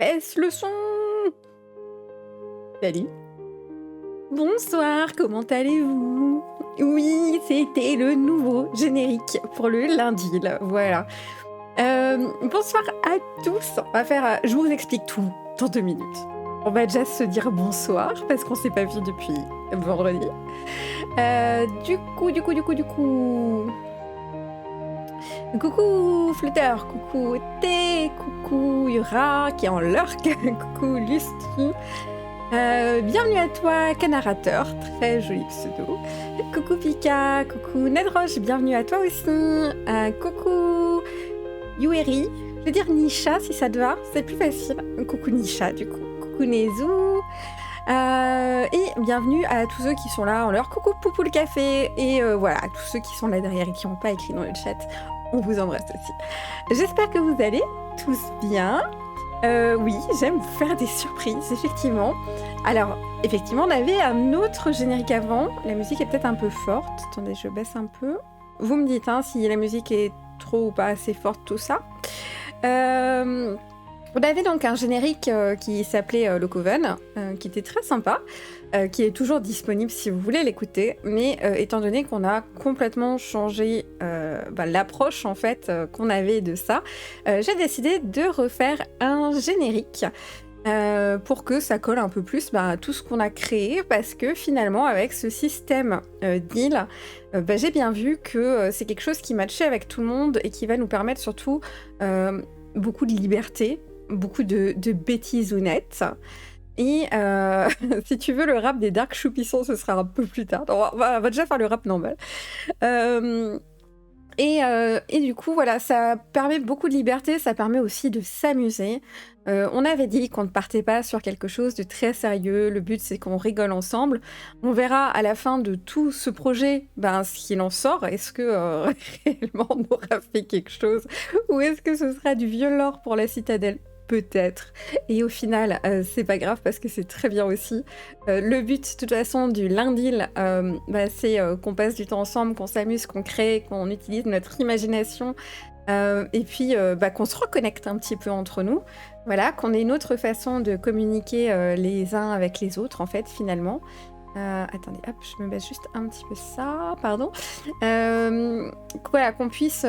Baisse le son! Salut. Bonsoir, comment allez-vous? Oui, c'était le nouveau générique pour le lundi, là, voilà. Bonsoir à tous. On va faire, je vous explique tout dans 2 minutes. On va déjà se dire bonsoir parce qu'on s'est pas vu depuis vendredi. Du coup. Coucou Flutteur, coucou Thé, coucou Yura qui est en lurk, coucou Lusty. Bienvenue à toi, Canarateur, très joli pseudo. Coucou Pika, coucou Nedroche, bienvenue à toi aussi. Coucou Yueri, je vais dire Nisha si ça te va, c'est plus facile. Coucou Nisha du coup, coucou Nezu. Et bienvenue à tous ceux qui sont là en leur coucou Poupou le café. Et voilà, tous ceux qui sont là derrière et qui n'ont pas écrit dans le chat, on vous embrasse aussi. J'espère que vous allez tous bien. Oui, j'aime vous faire des surprises, effectivement. Alors, effectivement, on avait un autre générique avant. La musique est peut-être un peu forte. Attendez, je baisse un peu. Vous me dites si la musique est trop ou pas assez forte, tout ça. On avait donc un générique qui s'appelait Le Coven, qui était très sympa, qui est toujours disponible si vous voulez l'écouter, mais étant donné qu'on a complètement changé l'approche en fait qu'on avait de ça, j'ai décidé de refaire un générique pour que ça colle un peu plus à tout ce qu'on a créé, parce que finalement avec ce système d'île, j'ai bien vu que c'est quelque chose qui matchait avec tout le monde et qui va nous permettre surtout beaucoup de liberté, beaucoup de bêtisounettes. Et si tu veux le rap des Dark Choupissons, ce sera un peu plus tard. On va déjà faire le rap normal. Et du coup, voilà, ça permet beaucoup de liberté, ça permet aussi de s'amuser. On avait dit qu'on ne partait pas sur quelque chose de très sérieux. Le but, c'est qu'on rigole ensemble. On verra à la fin de tout ce projet ce qu'il en sort. Est-ce que réellement on aura fait quelque chose, ou est-ce que ce sera du vieux lore pour la citadelle? Peut-être. Et au final, c'est pas grave parce que c'est très bien aussi. Le but, de toute façon, du lundi, c'est qu'on passe du temps ensemble, qu'on s'amuse, qu'on crée, qu'on utilise notre imagination, et puis qu'on se reconnecte un petit peu entre nous. Voilà, qu'on ait une autre façon de communiquer les uns avec les autres, en fait, finalement. Attendez, hop, je me baisse juste un petit peu ça, pardon. Voilà, qu'on puisse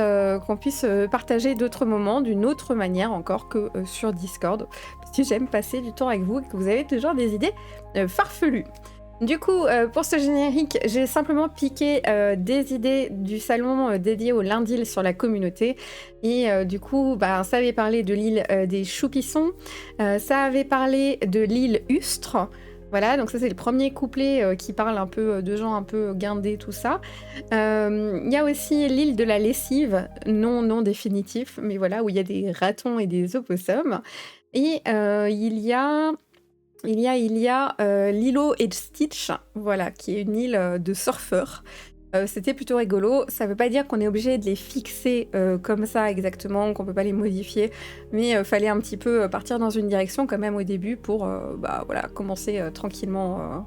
partager d'autres moments d'une autre manière encore que sur Discord, parce que j'aime passer du temps avec vous et que vous avez toujours des idées farfelues. Du coup, pour ce générique, j'ai simplement piqué des idées du salon dédié au lundi sur la communauté. Et du coup, ça avait parlé de l'île des Choupissons, ça avait parlé de l'île Ustre. Voilà, donc ça c'est le premier couplet qui parle un peu de gens un peu guindés, tout ça. Il y a aussi l'île de la lessive, non définitif, mais voilà, où il y a des ratons et des opossums. Et il y a Lilo et Stitch, voilà, qui est une île de surfeurs. C'était plutôt rigolo. Ça veut pas dire qu'on est obligé de les fixer comme ça exactement, qu'on peut pas les modifier, mais fallait un petit peu partir dans une direction quand même au début pour commencer tranquillement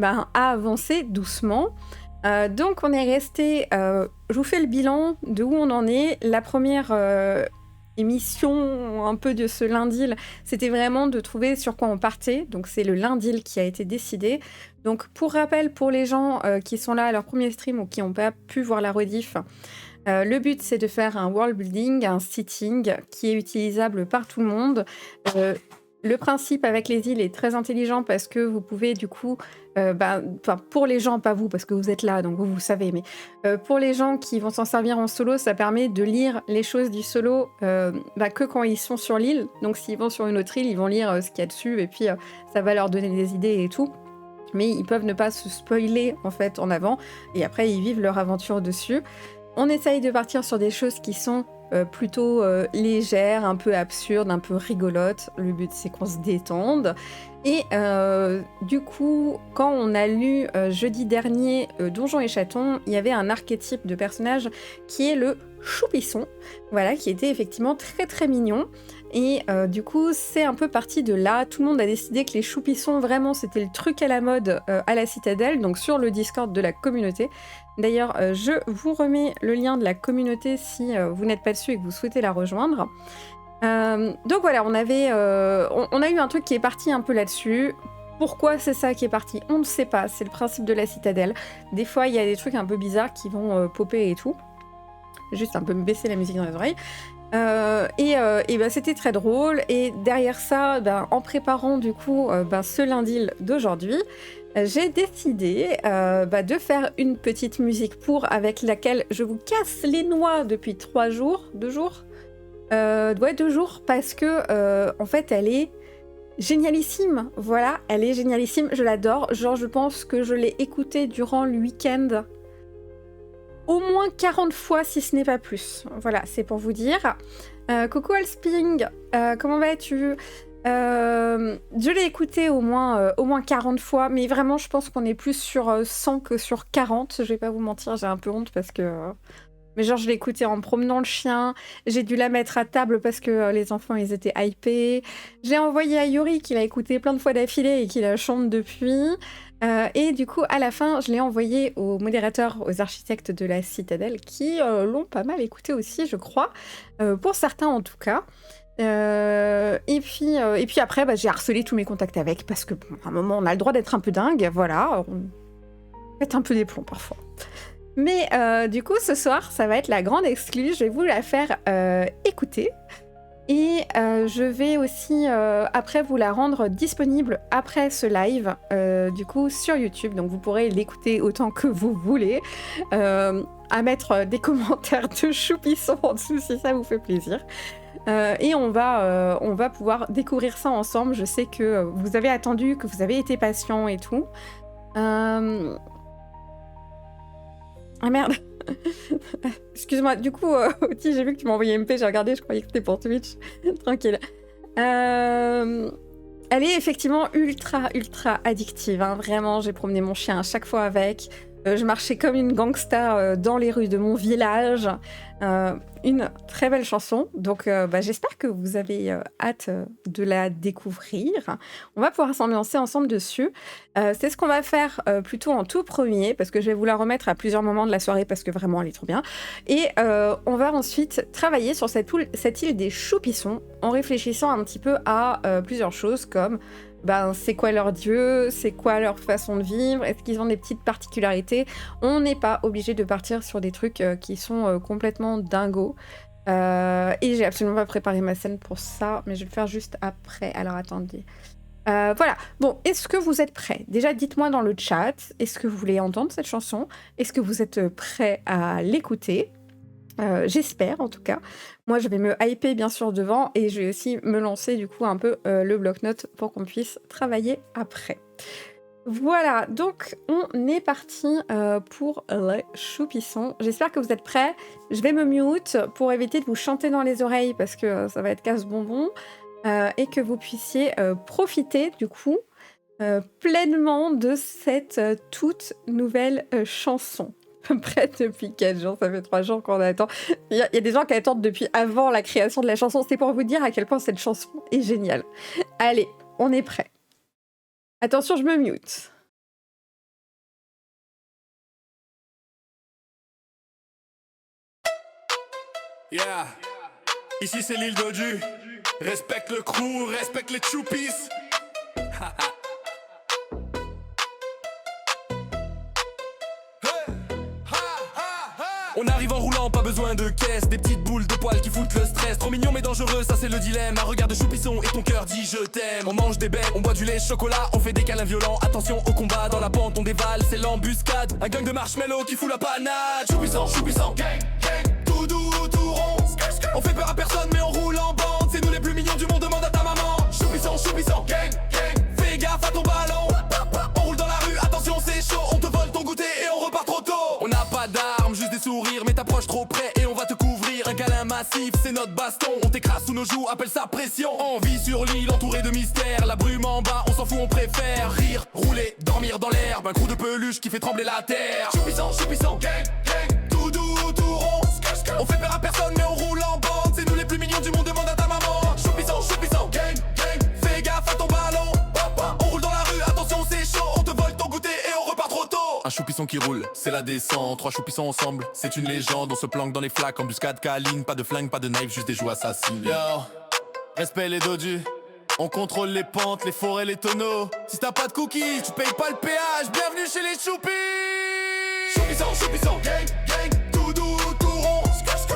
à avancer doucement. Donc on est resté, je vous fais le bilan de où on en est. La première émission un peu de ce lundi, c'était vraiment de trouver sur quoi on partait. Donc c'est le lundi qui a été décidé. Donc pour rappel, pour les gens qui sont là à leur premier stream ou qui n'ont pas pu voir la rediff, le but c'est de faire un world building, un sitting qui est utilisable par tout le monde. Le principe avec les îles est très intelligent parce que vous pouvez du coup, pour les gens, pas vous parce que vous êtes là donc vous savez, mais pour les gens qui vont s'en servir en solo, ça permet de lire les choses du solo que quand ils sont sur l'île. Donc s'ils vont sur une autre île, ils vont lire ce qu'il y a dessus et puis ça va leur donner des idées et tout. Mais ils peuvent ne pas se spoiler en fait en avant et après ils vivent leur aventure dessus. On essaye de partir sur des choses qui sont plutôt légères, un peu absurdes, un peu rigolotes. Le but c'est qu'on se détende. Et du coup, quand on a lu jeudi dernier Donjons et Chatons, il y avait un archétype de personnage qui est le choupisson, voilà, qui était effectivement très très mignon. Et du coup, c'est un peu parti de là. Tout le monde a décidé que les choupissons, vraiment, c'était le truc à la mode à la citadelle, donc sur le Discord de la communauté. D'ailleurs, je vous remets le lien de la communauté si vous n'êtes pas dessus et que vous souhaitez la rejoindre. Donc voilà, on a eu un truc qui est parti un peu là-dessus. Pourquoi c'est ça qui est parti? On ne sait pas, c'est le principe de la citadelle. Des fois, il y a des trucs un peu bizarres qui vont popper et tout. Juste un peu me baisser la musique dans les oreilles. Et bah, c'était très drôle. Et derrière ça, bah, en préparant du coup bah, ce lundi d'aujourd'hui, j'ai décidé bah, de faire une petite musique avec laquelle je vous casse les noix depuis 3 jours, 2 jours. Ouais, 2 jours, parce que en fait, elle est génialissime. Voilà, elle est génialissime, je l'adore. Genre, je pense que je l'ai écoutée durant le week-end au moins 40 fois, si ce n'est pas plus. Voilà, c'est pour vous dire. Coucou Alsping, comment vas-tu? Je l'ai écouté au moins 40 fois, mais vraiment, je pense qu'on est plus sur 100 que sur 40. Je vais pas vous mentir, j'ai un peu honte parce que... Mais genre, je l'ai écouté en promenant le chien. J'ai dû la mettre à table parce que les enfants, ils étaient hypés. J'ai envoyé à Yuri qui l'a écouté plein de fois d'affilée et qui la chante depuis. Et du coup, à la fin, je l'ai envoyé aux modérateurs, aux architectes de la citadelle qui l'ont pas mal écouté aussi, je crois. Pour certains, en tout cas. Et puis après, bah, j'ai harcelé tous mes contacts avec parce que, bon, à un moment, on a le droit d'être un peu dingue. Voilà. On pète un peu des plombs parfois. Mais du coup, ce soir, ça va être la grande exclue. Je vais vous la faire écouter. Et je vais aussi, après, vous la rendre disponible après ce live, du coup, sur YouTube. Donc, vous pourrez l'écouter autant que vous voulez. À mettre des commentaires de choupisson en dessous si ça vous fait plaisir. Et on va pouvoir découvrir ça ensemble. Je sais que vous avez attendu, que vous avez été patient et tout. Ah merde. Excuse-moi, du coup, Oti, j'ai vu que tu m'as envoyé MP, j'ai regardé, je croyais que c'était pour Twitch. Tranquille. Elle est effectivement ultra addictive, hein. Vraiment, j'ai promené mon chien à chaque fois avec. Je marchais comme une gangsta dans les rues de mon village. Une très belle chanson, donc bah, j'espère que vous avez hâte de la découvrir. On va pouvoir s'ambiancer ensemble dessus. C'est ce qu'on va faire plutôt en tout premier, parce que je vais vous la remettre à plusieurs moments de la soirée, parce que vraiment elle est trop bien. Et on va ensuite travailler sur cette île des choupissons, en réfléchissant un petit peu à plusieurs choses, comme ben, c'est quoi leur dieu, c'est quoi leur façon de vivre, est-ce qu'ils ont des petites particularités. On n'est pas obligé de partir sur des trucs qui sont complètement dingos. Et j'ai absolument pas préparé ma scène pour ça, mais je vais le faire juste après. Alors attendez. Voilà. Bon, est-ce que vous êtes prêts? Déjà, dites-moi dans le chat, est-ce que vous voulez entendre cette chanson? Est-ce que vous êtes prêts à l'écouter? J'espère en tout cas. Moi je vais me hyper bien sûr devant et je vais aussi me lancer du coup un peu le bloc-notes pour qu'on puisse travailler après. Voilà, donc on est parti pour les choupissons. J'espère que vous êtes prêts. Je vais me mute pour éviter de vous chanter dans les oreilles parce que ça va être casse-bonbon et que vous puissiez profiter du coup pleinement de cette toute nouvelle chanson. Prête depuis 4 jours, ça fait 3 jours qu'on attend. Il y a des gens qui attendent depuis avant la création de la chanson. C'est pour vous dire à quel point cette chanson est géniale. Allez, on est prêt. Attention, je me mute. Yeah, ici c'est l'île Doju. Respecte le crew, respecte les choupis. On arrive en roulant, pas besoin de caisse. Des petites boules de poils qui foutent le stress. Trop mignon mais dangereux, ça c'est le dilemme. Un regard de choupisson et ton cœur dit je t'aime. On mange des baies, on boit du lait chocolat. On fait des câlins violents, attention au combat. Dans la pente on dévale, c'est l'embuscade. Un gang de marshmallow qui fout la panade. Choupisson, gang, tout doux, tout rond. On fait peur à personne mais on roule en bande. C'est nous les plus mignons du monde, demande à ta maman. Choupisson, gang, fais gaffe à ton ballon. On roule dans la rue, attention c'est chaud. On te vole ton goûter et on repart trop tôt. On n'a pas d'armes, juste des sourires. Mais t'approches trop près et on va te couvrir. Un câlin massif, c'est notre baston. On t'écrase sous nos joues, appelle ça pression. On vit sur l'île entourée de mystères. La brume en bas, on s'en fout, on préfère rire, rouler, dormir dans l'herbe. Un crew de peluche qui fait trembler la terre. Choupisson, gang, tout doux, tout rond. On fait peur à personne mais on roule en bande. C'est nous les plus mignons du monde, demande à ta maman. Choupisson, gang, fais gaffe à ton ballon. On roule dans la rue, attention c'est chaud. On te vole ton goûter et on repart trop tôt. Un choupisson qui roule, c'est la descente. 3 choupissons ensemble, c'est une légende. On se planque dans les flaques, embuscade câline. Pas de flingue, pas de knife, juste des joues assassines. Yo, Respect les dodus. On contrôle les pentes, les forêts, les tonneaux. Si t'as pas de cookies, tu payes pas le péage. Bienvenue chez les choupis. Choupissant, gang, gang, tout doux, tout rond.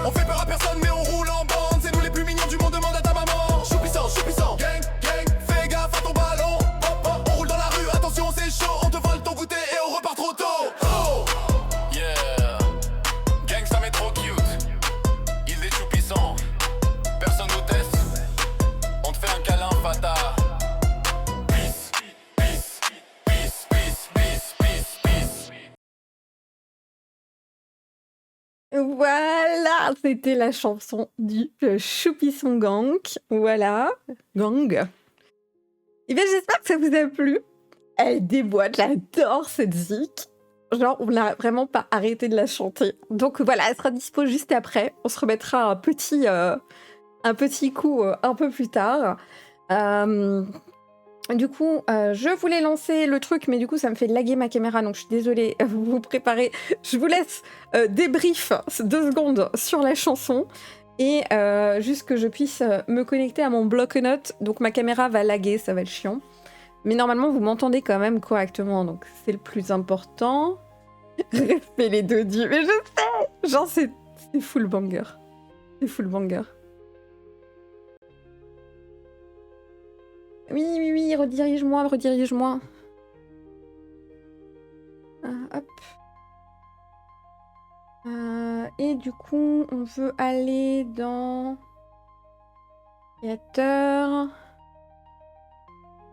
On fait peur à personne mais on roule en bande. C'est nous les plus mignons du monde, demande à ta maman. Choupissant, gang, gang, fais gaffe à ton ballon. On roule dans la rue, attention c'est chaud. On te vole ton goûter et on repart trop tôt. Oh yeah, gang ça m'est trop cute. Ils des choupissants, personne nous teste. On te fait un câlin fata. Peace, peace, peace, peace, peace, peace, peace. Voilà, c'était la chanson du Choupisson Gang. Voilà, gang. Et bien j'espère que ça vous a plu. Elle déboîte, j'adore cette zik. Genre, on n'a vraiment pas arrêté de la chanter. Donc voilà, elle sera dispo juste après. On se remettra un petit coup un peu plus tard. Du coup, je voulais lancer le truc, mais du coup, ça me fait laguer ma caméra, donc je suis désolée, vous vous préparez. Je vous laisse débrief 2 secondes sur la chanson, et juste que je puisse me connecter à mon bloc-notes. Donc ma caméra va laguer, ça va être chiant. Mais normalement, vous m'entendez quand même correctement, donc c'est le plus important. Respect les dodus, mais je sais. Genre, c'est full banger. C'est full banger. Oui, redirige-moi. Hop. Et du coup, on veut aller dans... Créateur.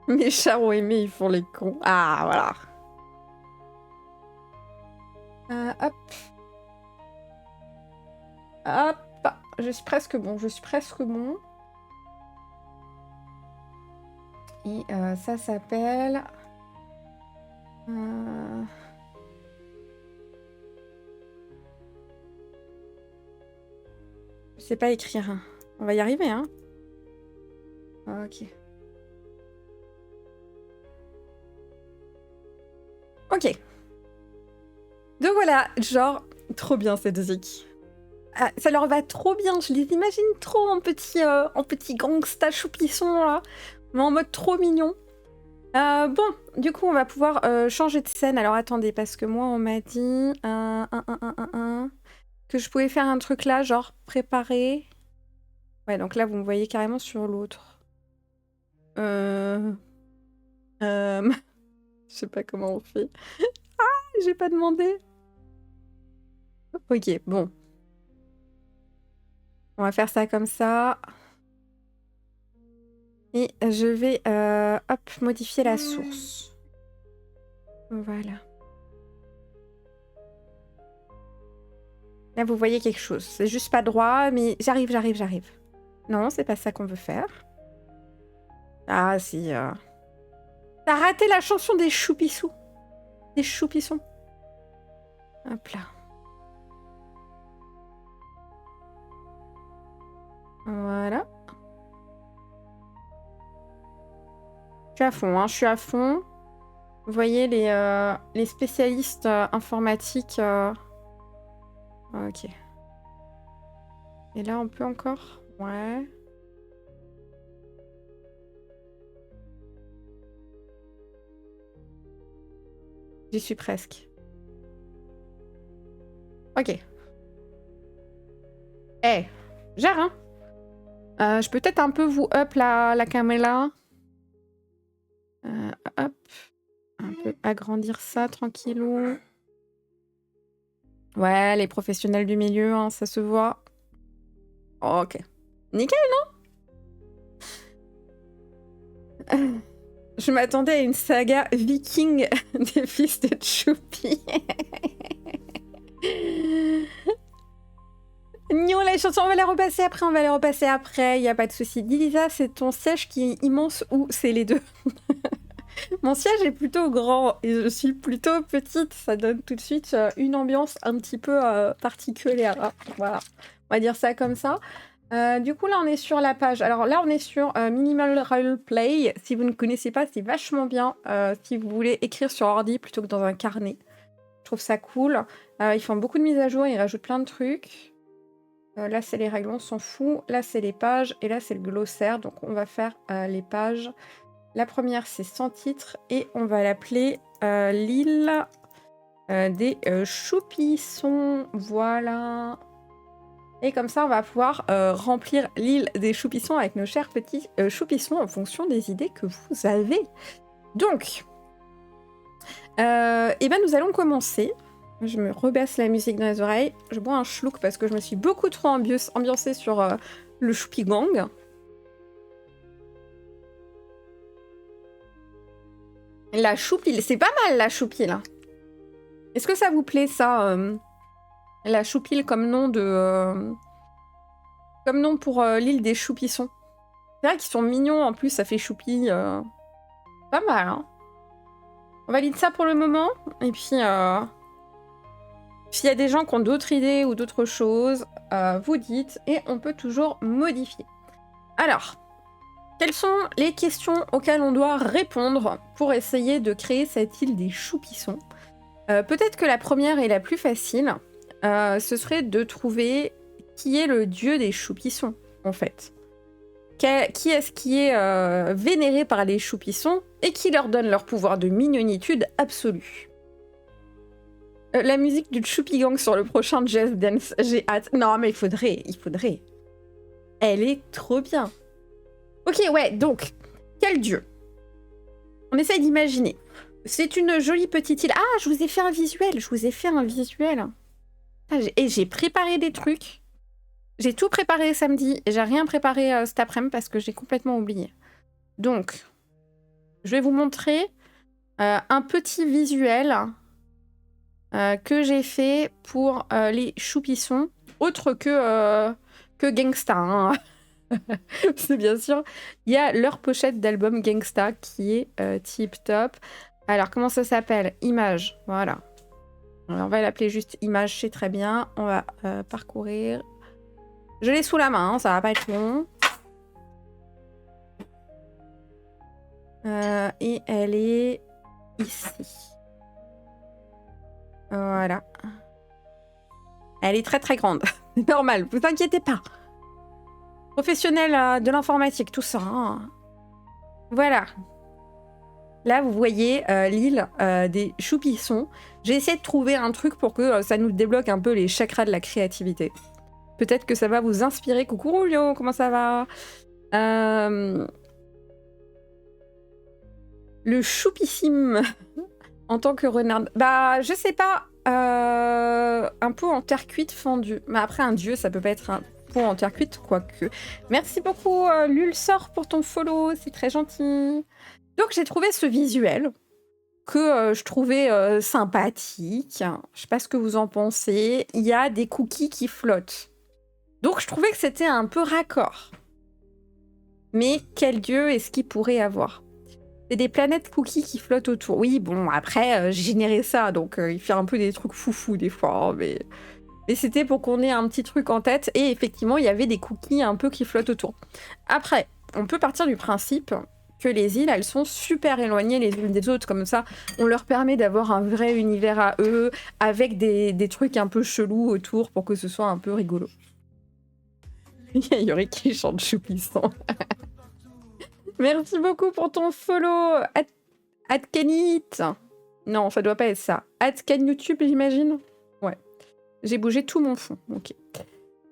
Mes chats ont aimé, ils font les cons. Ah, voilà. Hop. Je suis presque bon. Et ça s'appelle... Je sais pas écrire. On va y arriver, hein. Ok. Donc voilà, genre, trop bien cette zik. Ah, ça leur va trop bien, je les imagine trop en petit gangsta choupisson, là. Mais en mode trop mignon. Bon, du coup, on va pouvoir changer de scène. Alors, attendez, parce que moi, on m'a dit que je pouvais faire un truc là, genre préparer. Ouais, donc là, vous me voyez carrément sur l'autre. Je sais pas comment on fait. Ah, j'ai pas demandé. Ok, bon. On va faire ça comme ça. Et je vais modifier la source. Voilà. Là, vous voyez quelque chose. C'est juste pas droit, mais j'arrive. Non, c'est pas ça qu'on veut faire. Ah, si. T'as raté la chanson des choupissous. Des choupissons. Hop là. Voilà. Je suis à fond. Vous voyez les spécialistes informatiques. Ok. Et là, on peut encore? Ouais. J'y suis presque. Ok. Gère, hein. Je peux peut-être un peu vous up la caméra. Hop. Un peu agrandir ça, tranquillou. Ouais, les professionnels du milieu, hein, ça se voit. Ok. Nickel, non? Je m'attendais à une saga viking des fils de Choupi. Non, les chansons, on va les repasser après, il y a pas de souci. Dilisa, c'est ton siège qui est immense ou c'est les deux? Mon siège est plutôt grand et je suis plutôt petite, ça donne tout de suite une ambiance un petit peu particulière. Hein. Voilà, on va dire ça comme ça. Du coup, là, on est sur la page. Alors là, on est sur Minimal Roleplay. Si vous ne connaissez pas, c'est vachement bien si vous voulez écrire sur ordi plutôt que dans un carnet. Je trouve ça cool. Ils font beaucoup de mises à jour, ils rajoutent plein de trucs. Là, c'est les règles, on s'en fout. Là, c'est les pages. Et là, c'est le glossaire. Donc, on va faire les pages. La première, c'est 100 titres. Et on va l'appeler l'île des choupissons. Voilà. Et comme ça, on va pouvoir remplir l'île des choupissons avec nos chers petits choupissons en fonction des idées que vous avez. Donc, eh ben, nous allons commencer. Je me rebaisse la musique dans les oreilles. Je bois un schluck parce que je me suis beaucoup trop ambiancée sur le Choupi Gang. La choupille, c'est pas mal la choupille. Est-ce que ça vous plaît ça la choupille comme nom de... comme nom pour l'île des choupissons. C'est vrai qu'ils sont mignons en plus, ça fait choupi. Pas mal, hein. On valide ça pour le moment. Et puis, s'il y a des gens qui ont d'autres idées ou d'autres choses, vous dites et on peut toujours modifier. Alors, quelles sont les questions auxquelles on doit répondre pour essayer de créer cette île des choupissons? Peut-être que la première est la plus facile. Ce serait de trouver qui est le dieu des choupissons, en fait. Qui est-ce qui est vénéré par les choupissons et qui leur donne leur pouvoir de mignonitude absolue. La musique du Choupi Gang sur le prochain Just Dance, j'ai hâte. Non, mais il faudrait. Elle est trop bien. Ok, ouais, donc, quel dieu? On essaye d'imaginer. C'est une jolie petite île. Ah, je vous ai fait un visuel. Et j'ai préparé des trucs. J'ai tout préparé samedi et j'ai rien préparé cet après-midi parce que j'ai complètement oublié. Donc, je vais vous montrer un petit visuel que j'ai fait pour les choupissons, autre que Gangsta. Hein. C'est bien sûr. Il y a leur pochette d'album Gangsta qui est tip top. Alors, comment ça s'appelle? Image, voilà. Alors, on va l'appeler juste Image, c'est très bien. On va parcourir. Je l'ai sous la main, hein, ça va pas être long. Et elle est ici. Voilà. Elle est très très grande. C'est normal, vous inquiétez pas. Professionnel de l'informatique, tout ça. Hein. Voilà. Là, vous voyez l'île des choupissons. J'ai essayé de trouver un truc pour que ça nous débloque un peu les chakras de la créativité. Peut-être que ça va vous inspirer. Coucou Roulio, comment ça va? Le choupissime en tant que renard. Bah, je sais pas. Un pot en terre cuite fendue. Mais après, un dieu, ça peut pas être un pot en terre cuite, quoique. Merci beaucoup, Lulsor, pour ton follow. C'est très gentil. Donc, j'ai trouvé ce visuel que je trouvais sympathique. Je sais pas ce que vous en pensez. Il y a des cookies qui flottent. Donc, je trouvais que c'était un peu raccord. Mais quel dieu est-ce qu'il pourrait avoir? C'est des planètes cookies qui flottent autour. Oui, bon, après, j'ai généré ça, donc il fait un peu des trucs foufou des fois. Hein, mais c'était pour qu'on ait un petit truc en tête. Et effectivement, il y avait des cookies un peu qui flottent autour. Après, on peut partir du principe que les îles, elles sont super éloignées les unes des autres. Comme ça, on leur permet d'avoir un vrai univers à eux, avec des trucs un peu chelous autour pour que ce soit un peu rigolo. Il y a Yuri qui chante Choupisson. Merci beaucoup pour ton follow, Atkenit. Non, ça doit pas être ça. Atken YouTube, j'imagine. Ouais. J'ai bougé tout mon fond. Ok.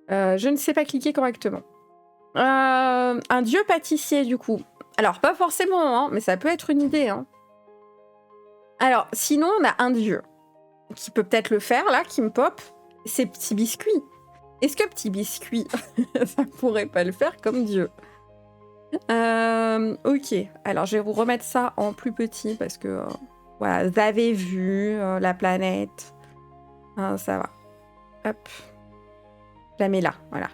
Je ne sais pas cliquer correctement. Un dieu pâtissier, du coup. Alors, pas forcément, hein, mais ça peut être une idée. Hein. Alors, sinon, on a un dieu qui peut peut-être le faire, là, qui me pop. C'est Petit Biscuit. Est-ce que Petit Biscuit, ça pourrait pas le faire comme dieu? Ok, alors je vais vous remettre ça en plus petit parce que voilà, vous avez vu la planète. Ça va. Hop. Je la mets là, voilà.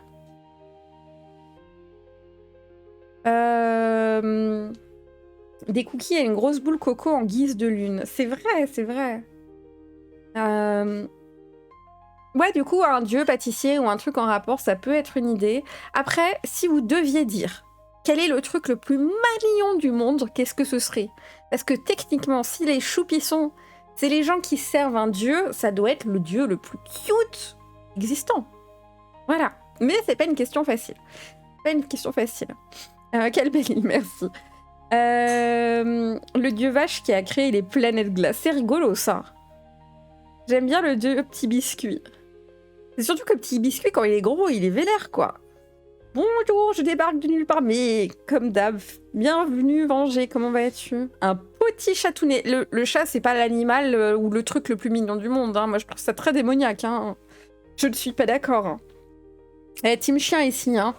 Des cookies et une grosse boule coco en guise de lune. C'est vrai, c'est vrai. Ouais, du coup, un dieu pâtissier ou un truc en rapport, ça peut être une idée. Après, si vous deviez dire quel est le truc le plus mignon du monde, qu'est-ce que ce serait? Parce que techniquement, si les choupissons, c'est les gens qui servent un dieu, ça doit être le dieu le plus cute existant. Voilà. Mais c'est pas une question facile. Pas une question facile. Quelle belle île, merci. Le dieu vache qui a créé les planètes glaces. C'est rigolo, ça. J'aime bien le dieu petit biscuit. C'est surtout que petit biscuit, quand il est gros, il est vénère, quoi. Bonjour, je débarque de nulle part, mais comme d'hab, bienvenue venger, comment vas-tu? Un petit chatounet. Le chat, c'est pas l'animal ou le truc le plus mignon du monde, hein. Moi je trouve ça très démoniaque, hein. Je ne suis pas d'accord. Hein. Team chien ici, hein.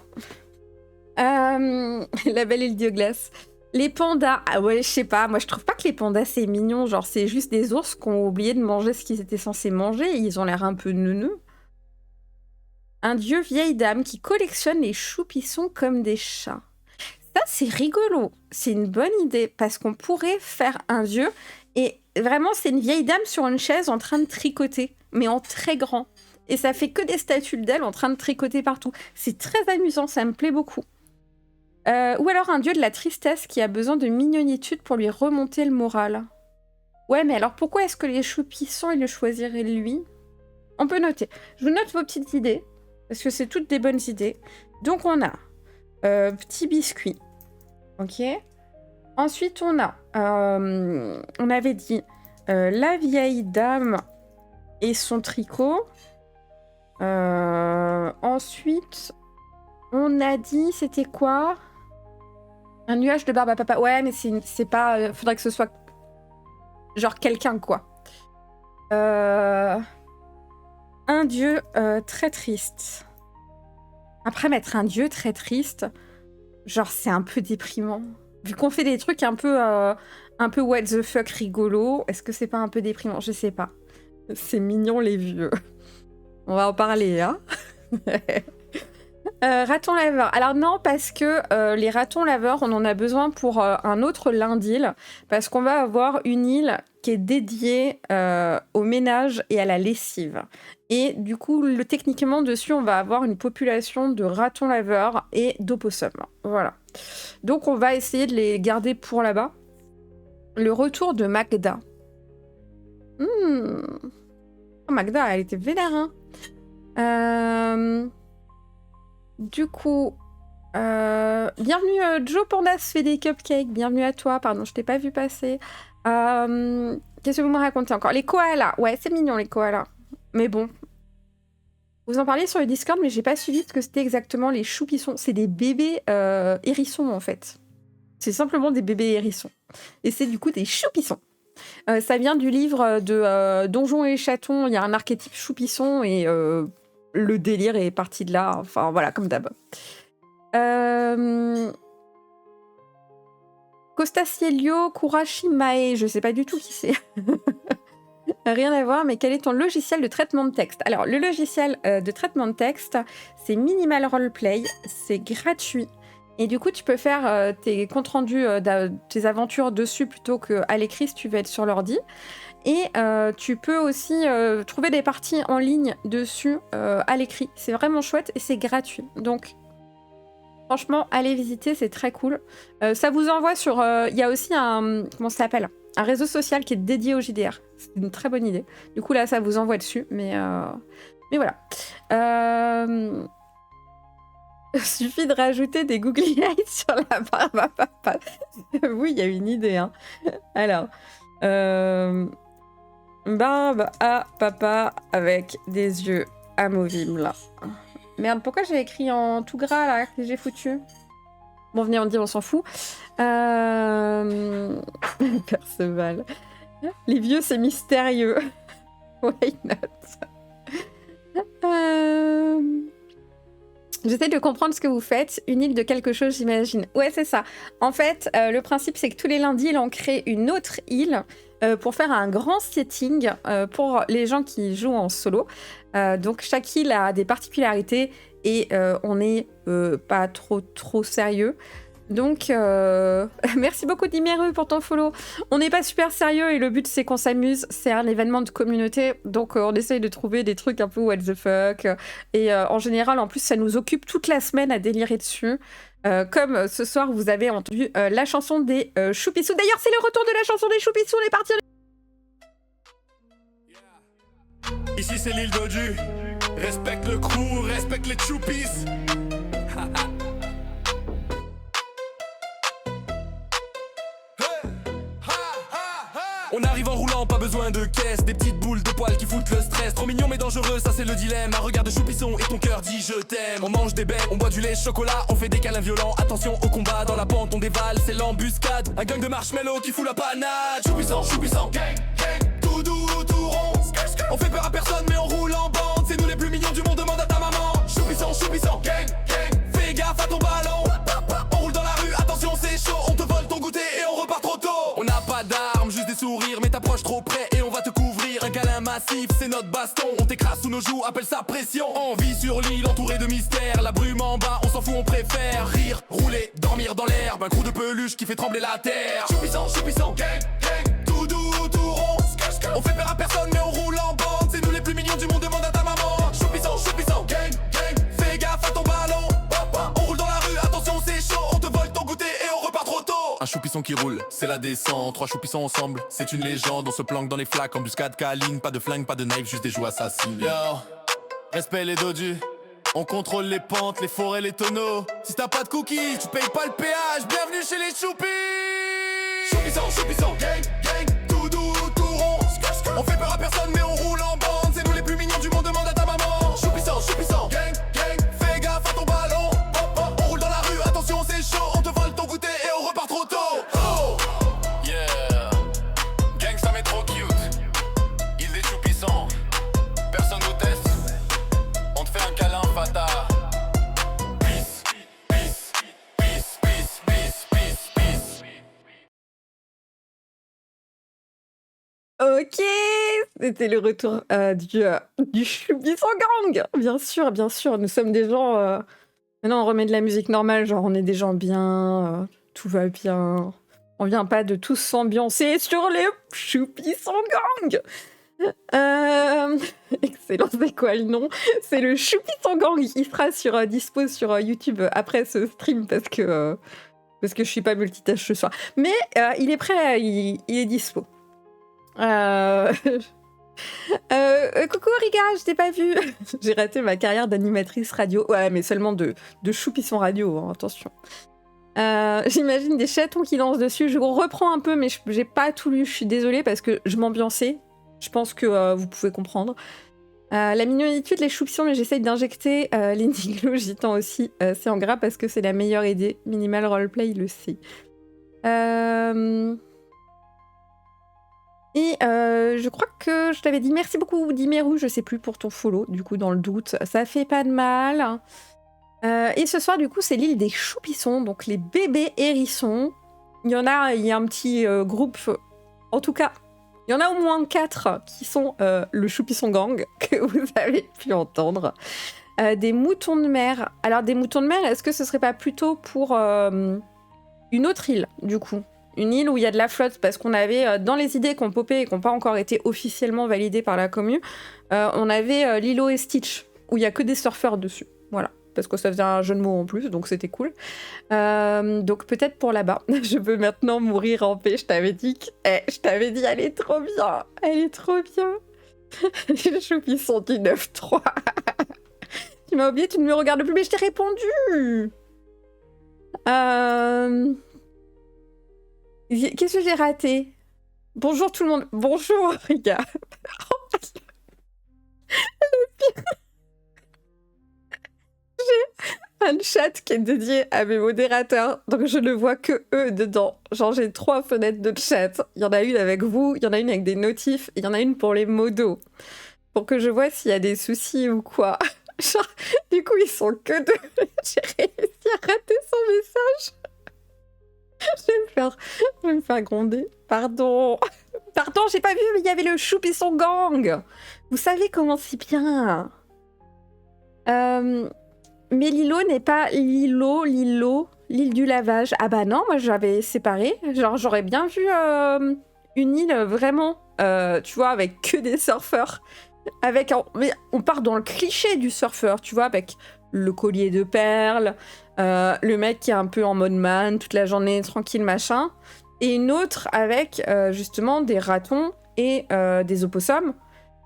La belle île Dioglace. Les pandas, ah ouais, je sais pas, moi je trouve pas que les pandas c'est mignon, genre c'est juste des ours qui ont oublié de manger ce qu'ils étaient censés manger, et ils ont l'air un peu neuneux. Un dieu vieille dame qui collectionne les choupissons comme des chats. Ça, c'est rigolo. C'est une bonne idée parce qu'on pourrait faire un dieu et vraiment, c'est une vieille dame sur une chaise en train de tricoter, mais en très grand. Et ça fait que des statues d'elle en train de tricoter partout. C'est très amusant, ça me plaît beaucoup. Ou alors un dieu de la tristesse qui a besoin de mignonitude pour lui remonter le moral. Ouais, mais alors pourquoi est-ce que les choupissons, ils le choisiraient lui? On peut noter. Je vous note vos petites idées. Parce que c'est toutes des bonnes idées. Donc on a petit biscuit. Ok. Ensuite on a, on avait dit la vieille dame et son tricot. Ensuite on a dit, c'était quoi? Un nuage de barbe à papa. Ouais, mais c'est pas... faudrait que ce soit genre quelqu'un, quoi. Un dieu très triste. Après, mettre un dieu très triste, genre c'est un peu déprimant. Vu qu'on fait des trucs un peu what the fuck rigolo, est-ce que c'est pas un peu déprimant? Je sais pas. C'est mignon les vieux. On va en parler, hein. Raton laveur. Alors non, parce que les ratons laveurs, on en a besoin pour un autre lin d'île, parce qu'on va avoir une île qui est dédiée au ménage et à la lessive. Et du coup, techniquement, dessus, on va avoir une population de ratons laveurs et d'opossums. Voilà. Donc, on va essayer de les garder pour là-bas. Le retour de Magda. Oh, Magda, elle était vénère, hein. Du coup, bienvenue Joe Pandas fait des cupcakes, bienvenue à toi, pardon, je t'ai pas vu passer. Qu'est-ce que vous me racontez encore? Les koalas, ouais, c'est mignon les koalas. Mais bon, vous en parliez sur le Discord, mais j'ai pas suivi ce que c'était exactement les choupissons. C'est des bébés hérissons en fait. C'est simplement des bébés hérissons. Et c'est du coup des choupissons. Ça vient du livre de Donjons et Chatons, il y a un archétype choupisson et... le délire est parti de là, enfin voilà, comme d'hab. Costacielio Kurashimae, je sais pas du tout qui c'est. Rien à voir, mais quel est ton logiciel de traitement de texte? Alors, le logiciel de traitement de texte, c'est Minimal Roleplay, c'est gratuit. Et du coup, tu peux faire tes comptes rendus, tes aventures dessus plutôt qu'à l'écrit si tu veux être sur l'ordi. Et tu peux aussi trouver des parties en ligne dessus à l'écrit. C'est vraiment chouette et c'est gratuit. Donc, franchement, allez visiter, c'est très cool. Ça vous envoie sur... Il y a aussi un... Comment ça s'appelle? Un réseau social qui est dédié au JDR. C'est une très bonne idée. Du coup, là, ça vous envoie dessus. Mais voilà. Il suffit de rajouter des googly eyes sur la barbe à papa. Oui, il y a une idée. Hein. Alors... barbe à papa avec des yeux amovibles. Merde, pourquoi j'ai écrit en tout gras là que j'ai foutu? Bon, venez, on dit, on s'en fout. Perceval. Les vieux, c'est mystérieux. Why not? J'essaie de comprendre ce que vous faites. Une île de quelque chose, j'imagine. Ouais, c'est ça. En fait, le principe, c'est que tous les lundis, on crée une autre île pour faire un grand setting pour les gens qui jouent en solo. Donc, chaque île a des particularités et on n'est pas trop sérieux. Donc, merci beaucoup Dimeru pour ton follow. On n'est pas super sérieux et le but c'est qu'on s'amuse. C'est un événement de communauté, donc on essaye de trouver des trucs un peu what the fuck. Et en général, en plus, ça nous occupe toute la semaine à délirer dessus. Comme ce soir, vous avez entendu la chanson des Choupissous. D'ailleurs, c'est le retour de la chanson des Choupissous. On est parti. Ici c'est l'île d'Odu. Respecte le crew, respecte les choupies. On arrive en roulant, pas besoin de caisse. Des petites boules de poils qui foutent le stress. Trop mignon mais dangereux, ça c'est le dilemme. Un regard de choupisson et ton cœur dit je t'aime. On mange des baies, on boit du lait chocolat. On fait des câlins violents, attention au combat. Dans la pente on dévale, c'est l'embuscade. Un gang de marshmallow qui fout la panade. Choupisson, choupisson, gang, gang. Tout doux, tout rond. On fait peur à personne mais on roule en bande. C'est nous les plus mignons du monde, demande à ta maman. Choupisson, choupisson, gang, gang. Fais gaffe à ton ballon. On roule dans la rue, attention c'est chaud. On te vole ton goûter et on repart trop tôt. On n'a pas d'armes, juste des sourires. Mais t'approches trop près et on va te couvrir. Un câlin massif, c'est notre baston. On t'écrase sous nos joues, appelle ça pression. On vit sur l'île entouré de mystères. La brume en bas, on s'en fout, on préfère rire, rouler, dormir dans l'herbe. Un crew de peluche qui fait trembler la terre. Choupisson, gang, gang. Tout doux, tout rond. On fait peur à personne mais on roule en bande. C'est nous les plus mignons du monde, demande à ta maman. Choupisson, gang, gang. Fais gaffe à ton ballon. On roule dans la rue, attention c'est chaud. On te vole ton goûter et on repart trop tôt. Un choupisson qui roule, c'est la descente. 3 choupissons ensemble, c'est une légende. On se planque dans les flaques, embuscade câline. Pas de flingue, pas de knife, juste des joues assassines. Yo, respect les dodus. On contrôle les pentes, les forêts, les tonneaux. Si t'as pas de cookies, tu payes pas le péage. Bienvenue chez les choupis. Choupisson, gang, gang. Tout doux, tout rond. On fait peur à personne mais on roule en bande. C'est nous les plus mignons du monde, demande à ta maman. Choupisson, gang, gang. Fais gaffe à ton ballon. On roule dans la rue, attention c'est chaud. On te vole ton goûter et on repart trop tôt. Oh, yeah. Gang ça m'est trop cute. Ils des choupissants. Personne nous teste. On te fait un câlin fata. Peace, peace, peace, peace, peace, peace, peace. Ok, c'était le retour du Choupisson Gang. Bien sûr, nous sommes des gens... Maintenant, on remet de la musique normale, genre on est des gens bien, tout va bien. On vient pas de tous s'ambiancer sur les Choupisson Gang. Excellent, c'est quoi le nom? C'est le Choupisson Gang. Il sera dispo sur YouTube après ce stream parce que je suis pas multitâche ce soir. Mais il est prêt, il est dispo. Coucou Riga, je t'ai pas vu. J'ai raté ma carrière d'animatrice radio. Ouais, mais seulement de Choupisson radio, hein, attention. J'imagine des chatons qui lancent dessus. Je reprends un peu, mais j'ai pas tout lu. Je suis désolée parce que je m'ambiançais. Je pense que vous pouvez comprendre. La mignonitude, les choupissons, mais j'essaye d'injecter l'indiglo gitan aussi. C'est en gras parce que c'est la meilleure idée. Minimal roleplay, il le sait. Et je crois que je t'avais dit merci beaucoup Dimeru, je sais plus pour ton follow, du coup dans le doute, ça fait pas de mal. Et ce soir du coup c'est l'île des choupissons, donc les bébés hérissons. Il y a un petit groupe, en tout cas, il y en a au moins 4 qui sont le Choupisson Gang, que vous avez pu entendre. Des moutons de mer. Alors des moutons de mer, est-ce que ce serait pas plutôt pour une autre île du coup? Une île où il y a de la flotte, parce qu'on avait, dans les idées qu'on popait et qui n'ont pas encore été officiellement validées par la commu, on avait Lilo et Stitch, où il n'y a que des surfeurs dessus. Voilà, parce que ça faisait un jeu de mots en plus, donc c'était cool. Donc peut-être pour là-bas. Je peux maintenant mourir en paix, je t'avais dit, elle est trop bien. Elle est trop bien. Les Choupissons du 9-3. Tu m'as oublié, tu ne me regardes plus, mais je t'ai répondu. Qu'est-ce que j'ai raté? Bonjour tout le monde. Bonjour, Riga. J'ai un chat qui est dédié à mes modérateurs, donc je ne vois que eux dedans. Genre, j'ai 3 fenêtres de chat. Il y en a une avec vous, il y en a une avec des notifs, et il y en a une pour les modos. Pour que je vois s'il y a des soucis ou quoi. Genre, du coup, ils sont que 2. J'ai réussi à rater son message. Je vais me faire gronder. Pardon, j'ai pas vu, mais il y avait le Choupisson Gang. Vous savez comment c'est bien. Mais Lilo n'est pas l'île du lavage. Ah bah non, moi j'avais séparé. Genre j'aurais bien vu une île vraiment, tu vois, avec que des surfeurs. Mais on part dans le cliché du surfeur, tu vois, avec le collier de perles, le mec qui est un peu en mode man, toute la journée tranquille, machin. Et une autre avec justement des ratons et des opossums.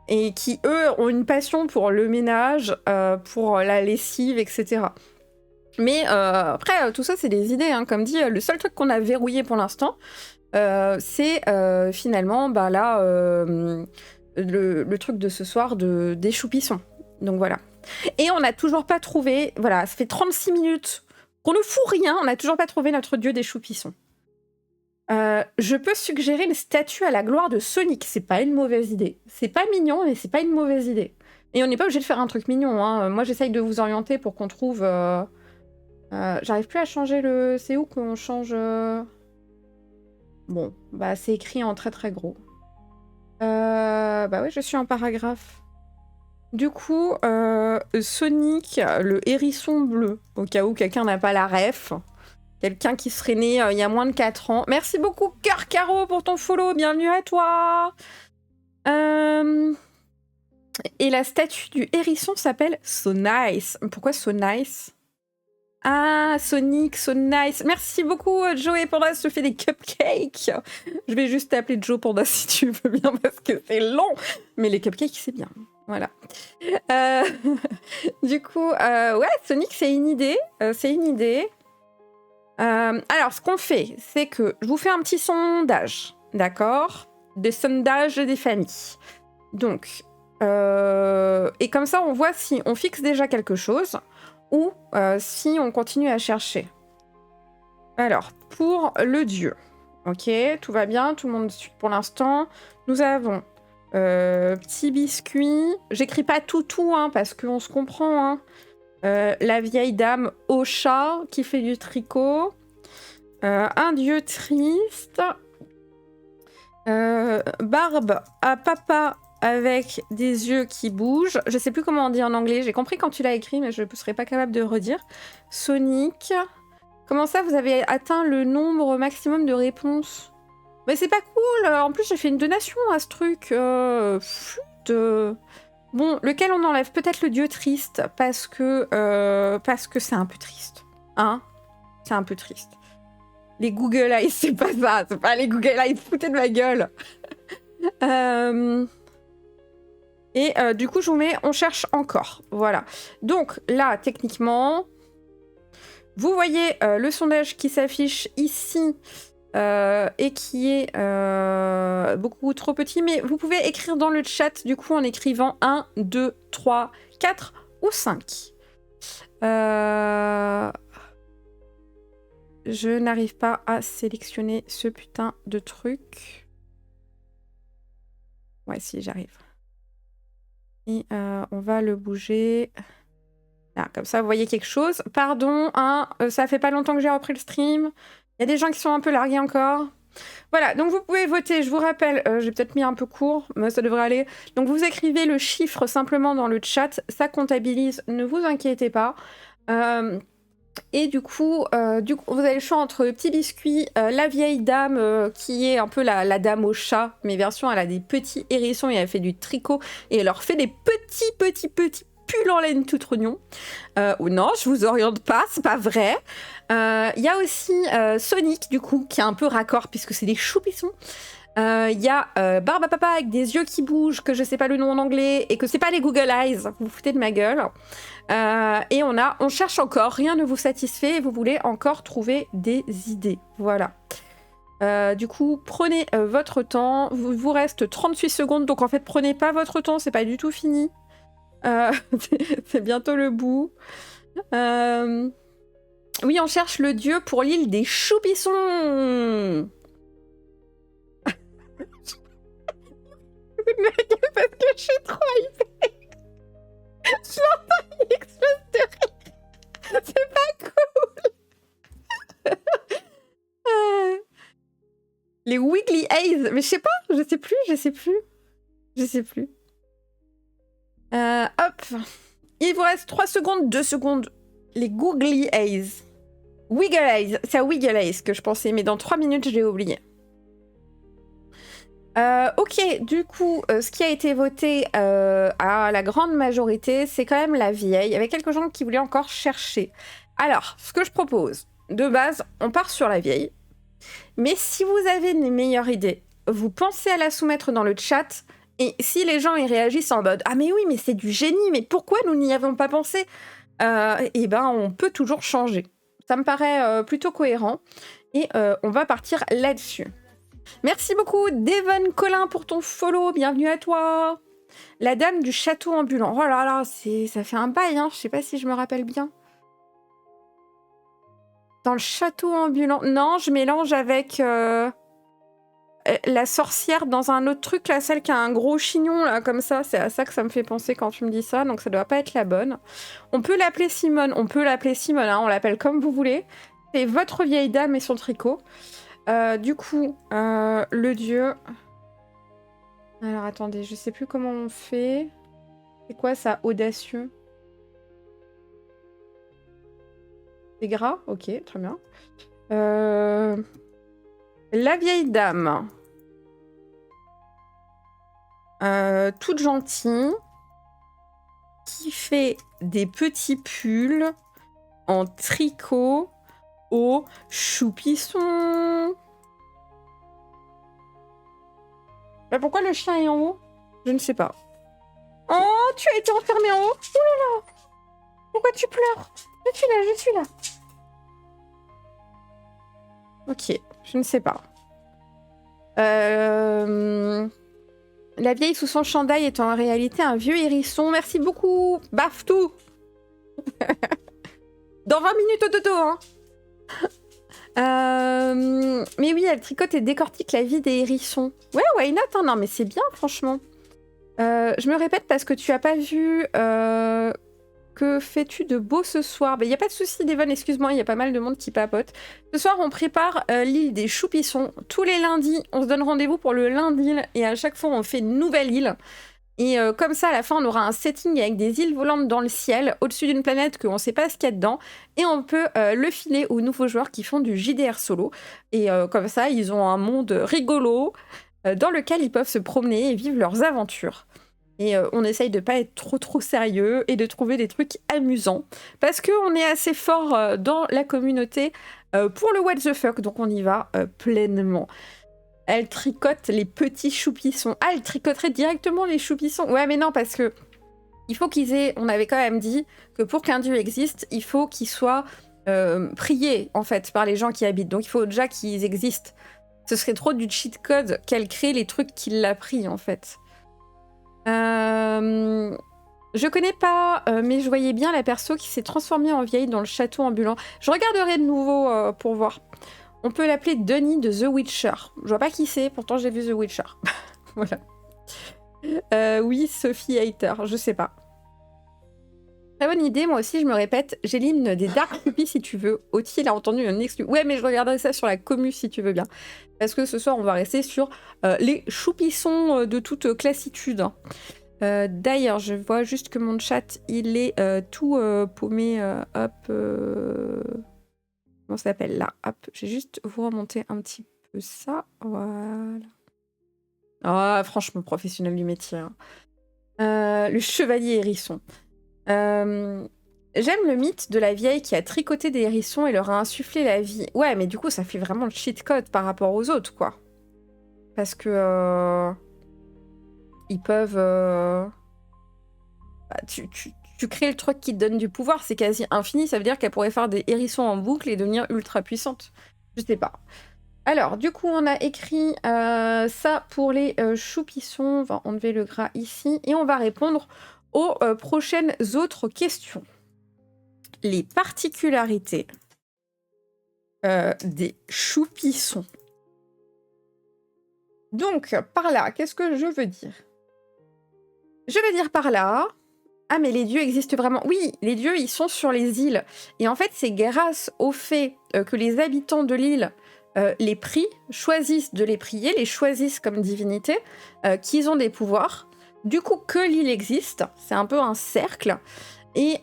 et qui, eux, ont une passion pour le ménage, pour la lessive, etc. Mais après, tout ça, c'est des idées. Hein. Comme dit, le seul truc qu'on a verrouillé pour l'instant, c'est finalement, bah là, le truc de ce soir des choupissons. Donc voilà. Et on n'a toujours pas trouvé, voilà, ça fait 36 minutes qu'on ne fout rien, on n'a toujours pas trouvé notre dieu des choupissons. Je peux suggérer une statue à la gloire de Sonic, c'est pas une mauvaise idée. C'est pas mignon, mais c'est pas une mauvaise idée. Et on n'est pas obligé de faire un truc mignon, hein. Moi j'essaye de vous orienter pour qu'on trouve... j'arrive plus à changer le... C'est où qu'on change... Bon, bah c'est écrit en très très gros. Bah oui, je suis en paragraphe. Du coup, Sonic, le hérisson bleu, au cas où quelqu'un n'a pas la ref. Quelqu'un qui serait né il y a moins de 4 ans. Merci beaucoup, Cœur Caro, pour ton follow. Bienvenue à toi. Et la statue du hérisson s'appelle So Nice. Pourquoi So Nice? Ah, Sonic, So Nice. Merci beaucoup, Joe Panda se fait des cupcakes. Je vais juste t'appeler Joe Panda si tu veux bien, parce que c'est long. Mais les cupcakes, c'est bien. Voilà. Du coup, ouais, Sonic, c'est une idée. Alors, ce qu'on fait, c'est que je vous fais un petit sondage, d'accord? Des sondages des familles. Donc, et comme ça, on voit si on fixe déjà quelque chose ou si on continue à chercher. Alors, pour le dieu, ok, tout va bien, tout le monde suit pour l'instant. Nous avons petit biscuit. J'écris pas tout, hein, parce qu'on se comprend, hein. La vieille dame au chat qui fait du tricot. Un dieu triste. Barbe à papa avec des yeux qui bougent. Je sais plus comment on dit en anglais. J'ai compris quand tu l'as écrit, mais je ne serais pas capable de redire. Sonic. Comment ça, vous avez atteint le nombre maximum de réponses? Mais c'est pas cool. En plus, j'ai fait une donation à ce truc. Bon, lequel on enlève? Peut-être le dieu triste, parce que c'est un peu triste. Hein? C'est un peu triste. Les Google Eyes, c'est pas ça. C'est pas les Google Eyes. Foutez de ma gueule. Et du coup, je vous mets, on cherche encore. Voilà. Donc là, techniquement, vous voyez le sondage qui s'affiche ici et qui est beaucoup trop petit. Mais vous pouvez écrire dans le chat, du coup, en écrivant 1, 2, 3, 4 ou 5. Je n'arrive pas à sélectionner ce putain de truc. Ouais, si, j'arrive. Et on va le bouger. Là, comme ça, vous voyez quelque chose. Pardon, hein, ça fait pas longtemps que j'ai repris le stream. Il y a des gens qui sont un peu largués encore. Voilà, donc vous pouvez voter. Je vous rappelle, j'ai peut-être mis un peu court, mais ça devrait aller. Donc vous écrivez le chiffre simplement dans le chat. Ça comptabilise, ne vous inquiétez pas. Et du coup, vous avez le choix entre Petit Biscuit, la vieille dame qui est un peu la dame au chat, mais version elle a des petits hérissons et elle fait du tricot et elle leur fait des petits pulls en laine tout oignon. Ou non, je vous oriente pas, c'est pas vrai. Il y a aussi Sonic du coup qui est un peu raccord puisque c'est des choupissons. Il y a Barbe à papa avec des yeux qui bougent, que je sais pas le nom en anglais, et que c'est pas les Google Eyes, vous vous foutez de ma gueule. Et on cherche encore, rien ne vous satisfait, et vous voulez encore trouver des idées. Voilà. Du coup, prenez votre temps, il vous reste 38 secondes, donc en fait, prenez pas votre temps, c'est pas du tout fini. C'est bientôt le bout. Oui, on cherche le dieu pour l'île des choupissons. Parce que je suis trop hypée. J'entends une explosion de rire. C'est pas cool. Les Wiggly Eyes. Mais je sais pas, je sais plus. Hop. Il vous reste 3 secondes, 2 secondes. Les Googly Eyes. Wiggle Eyes. C'est à Wiggle Eyes que je pensais, mais dans 3 minutes, je l'ai oublié. Ok, du coup, ce qui a été voté à la grande majorité, c'est quand même la vieille. Il y avait quelques gens qui voulaient encore chercher. Alors, ce que je propose, de base, on part sur la vieille. Mais si vous avez une meilleure idée, vous pensez à la soumettre dans le chat Et si les gens ils réagissent en mode « Ah mais oui, mais c'est du génie, mais pourquoi nous n'y avons pas pensé ?» Et ben on peut toujours changer. Ça me paraît plutôt cohérent. Et on va partir là-dessus. Merci beaucoup Devon Colin pour ton follow, bienvenue à toi. La dame du château ambulant. Oh là là, ça fait un bail, hein. Je sais pas si je me rappelle bien. Dans le château ambulant. Non, je mélange avec la sorcière dans un autre truc, là, celle qui a un gros chignon, là, comme ça. C'est à ça que ça me fait penser quand tu me dis ça, donc ça doit pas être la bonne. On peut l'appeler Simone, hein, on l'appelle comme vous voulez. C'est votre vieille dame et son tricot. Du coup, le dieu... Alors, attendez, je sais plus comment on fait. C'est quoi, ça, audacieux? C'est gras? Ok, très bien. La vieille dame. Toute gentille. Qui fait des petits pulls en tricot au choupisson. Bah pourquoi le chien est en haut? Je ne sais pas. Oh, tu as été enfermé en haut? Oh là là! Pourquoi tu pleures? Je suis là. Ok, je ne sais pas. La vieille sous son chandail est en réalité un vieux hérisson. Merci beaucoup, Baftou. Dans 20 minutes au dodo, hein. Mais oui, elle tricote et décortique la vie des hérissons. Ouais, why not, hein. Non, mais c'est bien, franchement. Je me répète parce que tu as pas vu... Que fais-tu de beau ce soir? Il n'y a pas de souci, Devon, excuse-moi, il y a pas mal de monde qui papote. Ce soir, on prépare l'île des Choupissons. Tous les lundis, on se donne rendez-vous pour le lundi et à chaque fois, on fait une nouvelle île. Et comme ça, à la fin, on aura un setting avec des îles volantes dans le ciel, au-dessus d'une planète qu'on ne sait pas ce qu'il y a dedans. Et on peut le filer aux nouveaux joueurs qui font du JDR solo. Et comme ça, ils ont un monde rigolo dans lequel ils peuvent se promener et vivre leurs aventures. Et on essaye de pas être trop sérieux et de trouver des trucs amusants. Parce qu'on est assez fort dans la communauté pour le what the fuck, donc on y va pleinement. Elle tricote les petits choupissons. Ah, elle tricoterait directement les choupissons. Ouais, mais non, parce que il faut qu'ils aient... On avait quand même dit que pour qu'un dieu existe, il faut qu'il soit prié, en fait, par les gens qui habitent. Donc il faut déjà qu'ils existent. Ce serait trop du cheat code qu'elle crée les trucs qu'il l'a pris, en fait. Je connais pas, mais je voyais bien la perso qui s'est transformée en vieille dans le château ambulant. Je regarderai de nouveau pour voir. On peut l'appeler Denis de The Witcher. Je vois pas qui c'est, pourtant j'ai vu The Witcher. Voilà. Oui, Sophie Hater, je sais pas. Très bonne idée, moi aussi je me répète, j'ai l'hymne des Dark Puppies si tu veux. Oti, il a entendu un exclu. Ouais, mais je regarderai ça sur la commu si tu veux bien. Parce que ce soir, on va rester sur les choupissons de toute classitude. D'ailleurs, je vois juste que mon chat, il est tout paumé. Hop. Comment ça s'appelle là? Hop. Je vais juste vous remonter un petit peu ça. Voilà. Ah, franchement, professionnel du métier. Hein. Le chevalier hérisson. J'aime le mythe de la vieille qui a tricoté des hérissons et leur a insufflé la vie. Ouais, mais du coup, ça fait vraiment le cheat code par rapport aux autres, quoi. Parce que... ils peuvent... Bah, tu crées le truc qui te donne du pouvoir, c'est quasi infini, ça veut dire qu'elle pourrait faire des hérissons en boucle et devenir ultra puissante. Je sais pas. Alors, du coup, on a écrit ça pour les choupissons. On va enlever le gras ici. Et on va répondre aux prochaines autres questions. Les particularités des choupissons. Donc, par là, qu'est-ce que je veux dire? Je veux dire par là... Ah, mais les dieux existent vraiment. Oui, les dieux, ils sont sur les îles. Et en fait, c'est grâce au fait que les habitants de l'île les prient, choisissent de les prier, les choisissent comme divinité, qu'ils ont des pouvoirs. Du coup, que l'île existe, c'est un peu un cercle. Et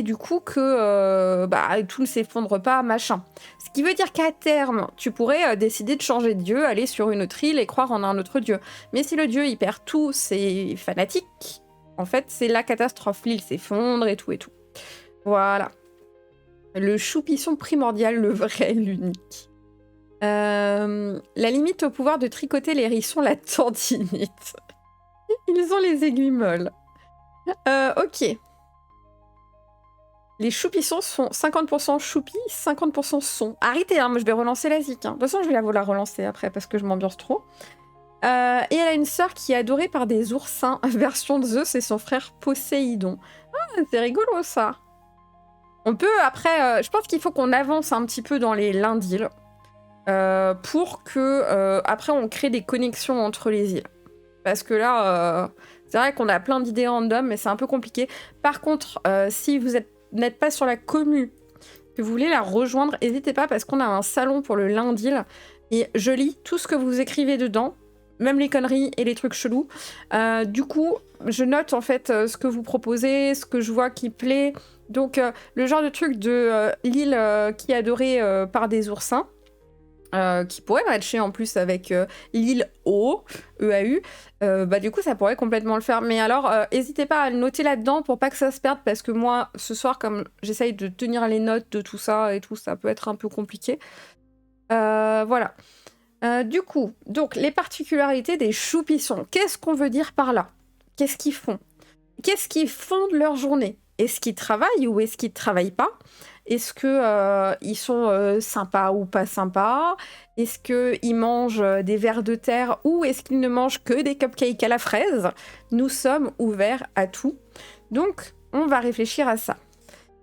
du coup, que tout ne s'effondre pas, machin. Ce qui veut dire qu'à terme, tu pourrais décider de changer de dieu, aller sur une autre île et croire en un autre dieu. Mais si le dieu, il perd tous ses fanatiques, en fait, c'est la catastrophe. L'île s'effondre et tout et tout. Voilà. Le choupisson primordial, le vrai, l'unique. La limite au pouvoir de tricoter les hérissons, la tendinite. Ils ont les aiguilles molles. Ok. Les choupissons sont 50% choupis, 50% son. Arrêtez, hein, moi je vais relancer la zik. Hein. De toute façon, je vais la relancer après parce que je m'ambiance trop. Et elle a une sœur qui est adorée par des oursins. Version de Zeus et son frère Poséidon. Ah, c'est rigolo ça. On peut après... je pense qu'il faut qu'on avance un petit peu dans les lundis pour que après on crée des connexions entre les îles. Parce que là, c'est vrai qu'on a plein d'idées random, mais c'est un peu compliqué. Par contre, si vous n'êtes pas sur la commu, que vous voulez la rejoindre, n'hésitez pas parce qu'on a un salon pour le lundi et je lis tout ce que vous écrivez dedans, même les conneries et les trucs chelous. Du coup, je note en fait ce que vous proposez, ce que je vois qui plaît. Donc, le genre de truc de l'île qui est adorée par des oursins. Qui pourrait matcher en plus avec l'île O, EAU, bah du coup ça pourrait complètement le faire. Mais alors, n'hésitez pas à le noter là-dedans pour pas que ça se perde, parce que moi, ce soir, comme j'essaye de tenir les notes de tout ça et tout, ça peut être un peu compliqué. Voilà. Du coup, donc les particularités des choupissons. Qu'est-ce qu'on veut dire par là? Qu'est-ce qu'ils font? Qu'est-ce qu'ils font de leur journée? Est-ce qu'ils travaillent ou est-ce qu'ils ne travaillent pas? Est-ce qu'ils sont sympas ou pas sympas? Est-ce qu'ils mangent des vers de terre ou est-ce qu'ils ne mangent que des cupcakes à la fraise? Nous sommes ouverts à tout. Donc, on va réfléchir à ça.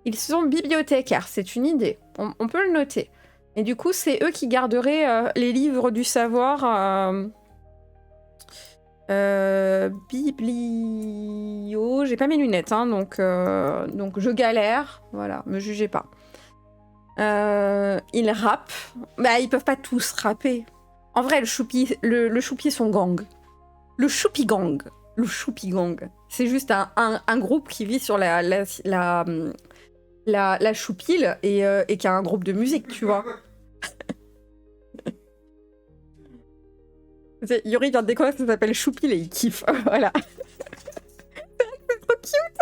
Ils sont bibliothécaires, c'est une idée. On peut le noter. Et du coup, c'est eux qui garderaient les livres du savoir... biblio... J'ai pas mes lunettes, hein, donc je galère. Voilà, me jugez pas. Ils rappent. Bah, ils peuvent pas tous rapper. En vrai, le choupi est son gang. Le choupi gang. Le choupi gang. C'est juste un groupe qui vit sur la choupile et qui a un groupe de musique, tu vois. Yuri vient de découvrir que ça s'appelle Choupil et il kiffe. Voilà. C'est trop cute.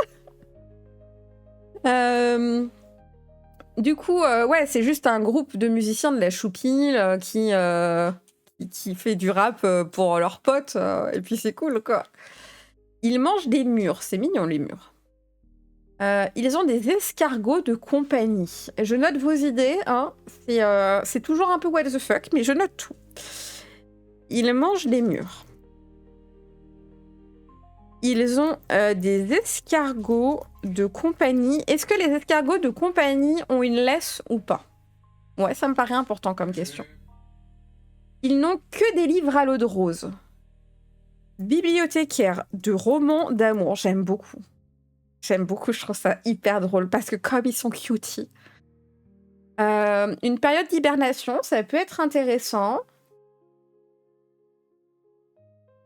Du coup, ouais, c'est juste un groupe de musiciens de la Choupil qui fait du rap pour leurs potes. Et puis c'est cool, quoi. Ils mangent des mûres. C'est mignon, les mûres. Ils ont des escargots de compagnie. Je note vos idées. Hein. C'est toujours un peu what the fuck, mais je note tout. Ils mangent des mûres. Ils ont des escargots de compagnie. Est-ce que les escargots de compagnie ont une laisse ou pas? Ouais, ça me paraît important comme question. Ils n'ont que des livres à l'eau de rose. Bibliothécaire de romans d'amour. J'aime beaucoup. J'aime beaucoup, je trouve ça hyper drôle parce que comme ils sont cuties. Une période d'hibernation, ça peut être intéressant.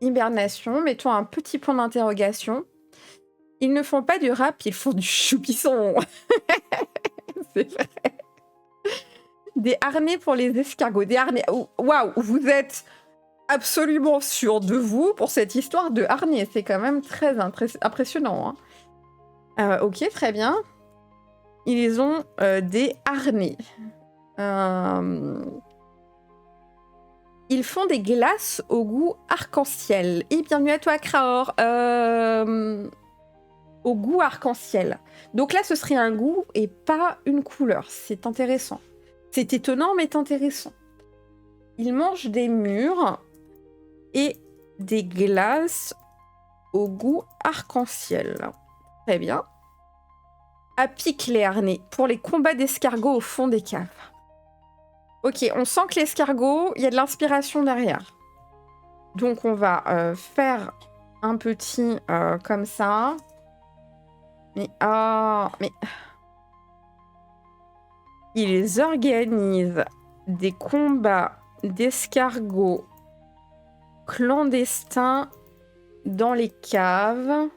Hibernation, mettons un petit point d'interrogation. Ils ne font pas du rap, ils font du choupisson. C'est vrai. Des harnais pour les escargots. Des harnais. Waouh, vous êtes absolument sûr de vous pour cette histoire de harnais. C'est quand même très impressionnant. Hein. Ok, très bien. Ils ont des harnais. Ils font des glaces au goût arc-en-ciel. Et bienvenue à toi, Kraor. Au goût arc-en-ciel. Donc là, ce serait un goût et pas une couleur. C'est intéressant. C'est étonnant, mais intéressant. Ils mangent des mûres et des glaces au goût arc-en-ciel. Très bien. À pic les harnais pour les combats d'escargots au fond des caves. Ok, on sent que l'escargot, il y a de l'inspiration derrière. Donc on va faire un petit comme ça. Mais ils organisent des combats d'escargots clandestins dans les caves.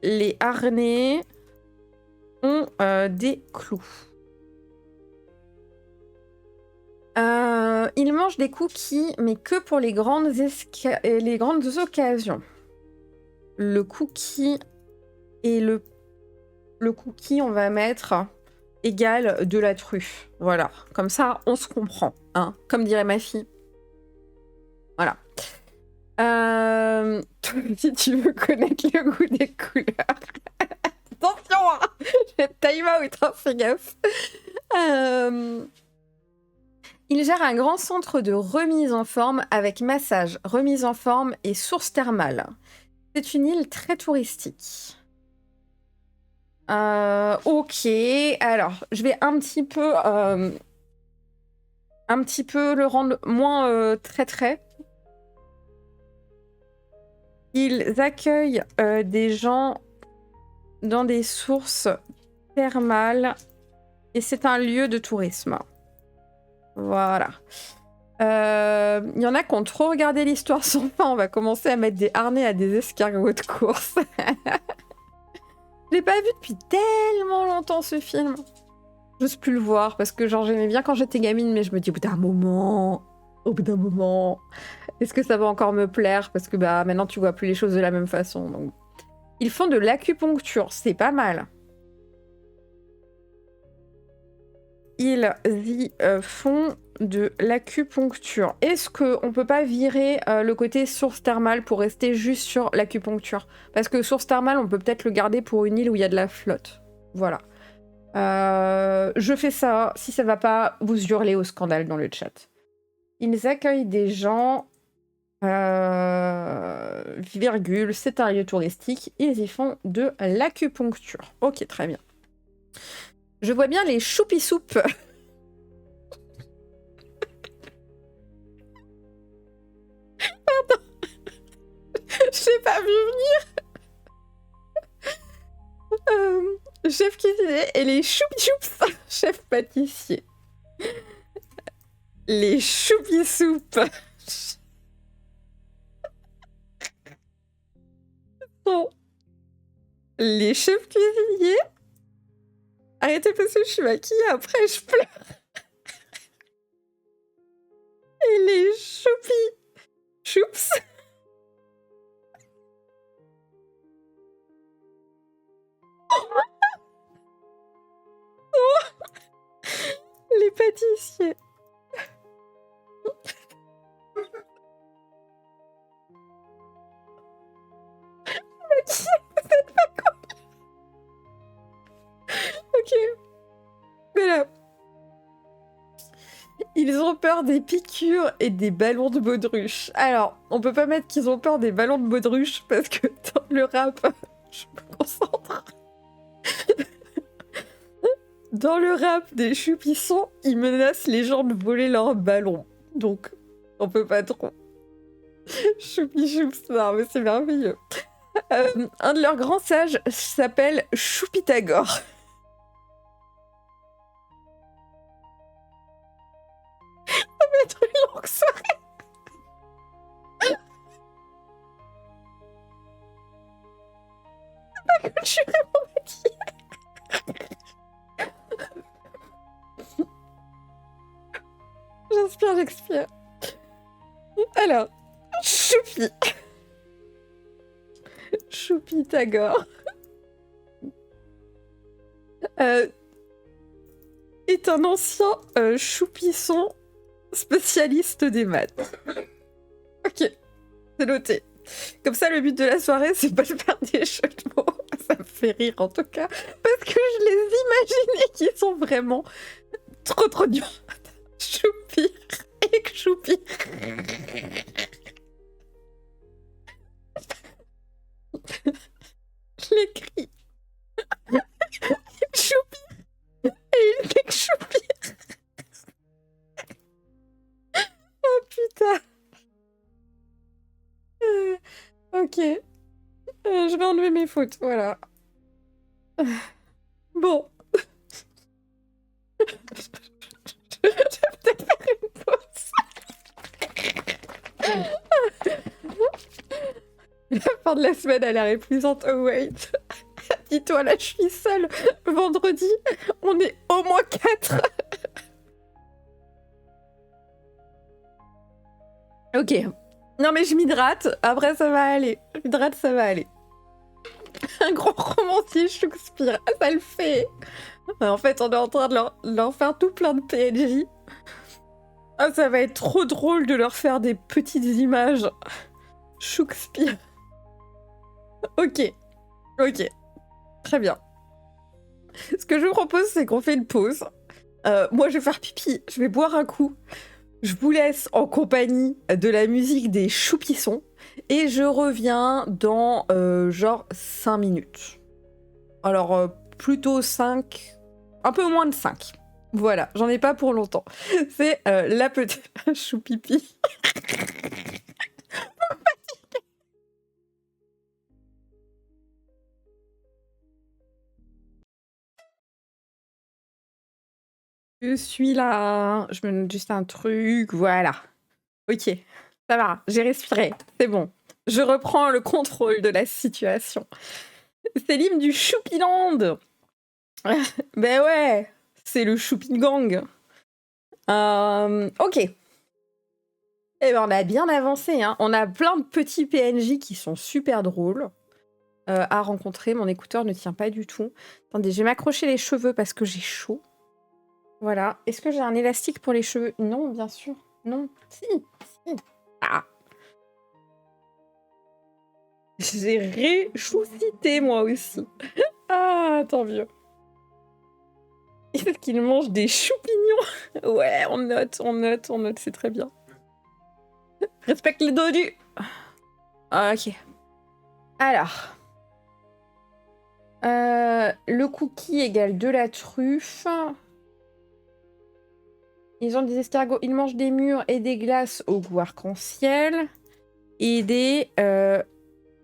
Les harnais ont des clous. Ils mangent des cookies, mais que pour les grandes occasions. Le cookie et le cookie, on va mettre égal de la truffe. Voilà, comme ça, on se comprend, hein, comme dirait ma fille. Voilà. Si tu veux connaître le goût des couleurs. Attention, hein, j'ai time out, hein, fais gaffe. Il gère un grand centre de remise en forme avec massage, remise en forme et source thermale. C'est une île très touristique. Ok, alors je vais un petit peu le rendre moins très. Ils accueillent des gens dans des sources thermales et c'est un lieu de tourisme. Voilà. Il y en a qui ont trop regardé l'histoire sans fin. On va commencer à mettre des harnais à des escargots de course. Je l'ai pas vu depuis tellement longtemps ce film. J'ose plus le voir parce que genre j'aimais bien quand j'étais gamine, mais je me dis au bout d'un moment, est-ce que ça va encore me plaire? Parce que bah maintenant tu vois plus les choses de la même façon. Donc. Ils font de l'acupuncture, c'est pas mal. Ils y font de l'acupuncture. Est-ce qu'on peut pas virer le côté source thermale pour rester juste sur l'acupuncture? Parce que source thermale, on peut peut-être le garder pour une île où il y a de la flotte. Voilà. Je fais ça. Si ça va pas, vous hurlez au scandale dans le chat. Ils accueillent des gens... virgule, c'est un lieu touristique. Ils y font de l'acupuncture. Ok, très bien. Je vois bien les choupi-soupes. Pardon. Je l'ai pas vu venir. Chef cuisinier et les choupi-choups. Chef pâtissier. Les choupi-soupes. Sont les chefs cuisiniers. Arrêtez parce que je suis maquillée, après je pleure. Et les choupi-choups. Les pâtissiers. Ok. Mais là. Ils ont peur des piqûres et des ballons de baudruche. Alors, on peut pas mettre qu'ils ont peur des ballons de baudruche parce que dans le rap, je me concentre. Dans le rap des choupissons, ils menacent les gens de voler leurs ballons. Donc, on peut pas trop. Choupi-choups, non mais c'est merveilleux. Un de leurs grands sages s'appelle Choupitagore. Ça va être une longue soirée. C'est pas que je suis vraiment maquillée. J'inspire, j'expire. Alors, Choupi. Choupitagore. Est un ancien choupisson spécialiste des maths. Ok, c'est noté. Comme ça, le but de la soirée, c'est pas de faire des jeux de mots. Ça me fait rire en tout cas. Parce que je les imaginais qui sont vraiment trop durs. Choupir et choupir. Je l'écris. Choupir et il fait que choupir. Oh putain. Ok. Je vais enlever mes fautes, voilà. Bon. Je vais peut-être faire une pause. La fin de la semaine a l'air épuisante. Oh wait. Dis-toi, là, je suis seule. Vendredi, on est au moins 4. Ok. Non mais je m'hydrate, après ça va aller. Je m'hydrate, ça va aller. Un grand romancier Shakespeare, ça le fait. En fait, on est en train de leur faire tout plein de PNJ. Ah, ça va être trop drôle de leur faire des petites images. Shakespeare. Ok. Ok. Très bien. Ce que je vous propose, c'est qu'on fait une pause. Moi, je vais faire pipi. Je vais boire un coup. Je vous laisse en compagnie de la musique des Choupissons. Et je reviens dans genre 5 minutes. Alors, plutôt 5. Un peu moins de 5. Voilà, j'en ai pas pour longtemps. C'est la petite choupipi. Je suis là. Je me note juste un truc. Voilà. Ok, ça va. J'ai respiré. C'est bon. Je reprends le contrôle de la situation. C'est l'hymne du Choupiland. Ben ouais, c'est le Choupi Gang. Ok. Eh ben, on a bien avancé, hein. On a plein de petits PNJ qui sont super drôles à rencontrer. Mon écouteur ne tient pas du tout. Attendez, je vais m'accrocher les cheveux parce que j'ai chaud. Voilà. Est-ce que j'ai un élastique pour les cheveux? Non, bien sûr. Non. Si. Si. Ah. J'ai réchoucité moi aussi. Ah, tant mieux. Est-ce qu'il mange des choux-pignons? Ouais, on note, on note, on note, c'est très bien. Respecte les dodus. Ok. Alors. Le cookie égale de la truffe. Ils ont des escargots, ils mangent des mûres et des glaces au goût arc-en-ciel. Et des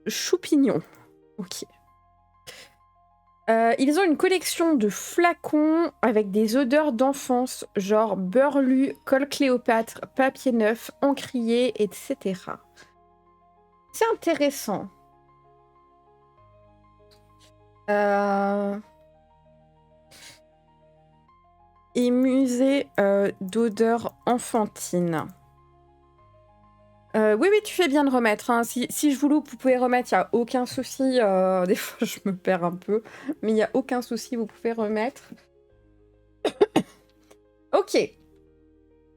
choux-pignons. Ok. Ils ont une collection de flacons avec des odeurs d'enfance, genre beurre lu, colle Cléopâtre, papier neuf, encrier, etc. C'est intéressant. Et musée d'odeurs enfantines. Oui, tu fais bien de remettre. Hein. Si je vous loupe, vous pouvez remettre, il n'y a aucun souci. Des fois, je me perds un peu, mais il n'y a aucun souci, vous pouvez remettre. Ok.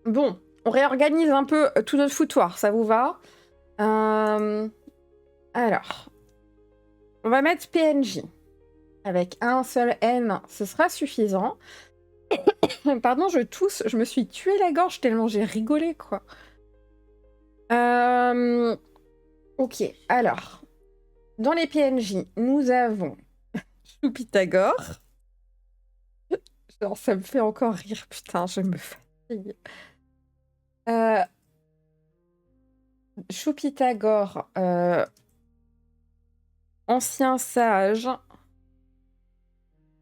Bon, on réorganise un peu tout notre foutoir, ça vous va? Alors, on va mettre PNJ. Avec un seul N, ce sera suffisant. Pardon, je tousse, je me suis tué la gorge tellement j'ai rigolé, quoi. Ok, alors, dans les PNJ, nous avons Choupitagore. Genre, ça me fait encore rire, putain, je me fatigue. Choupitagore, ancien sage,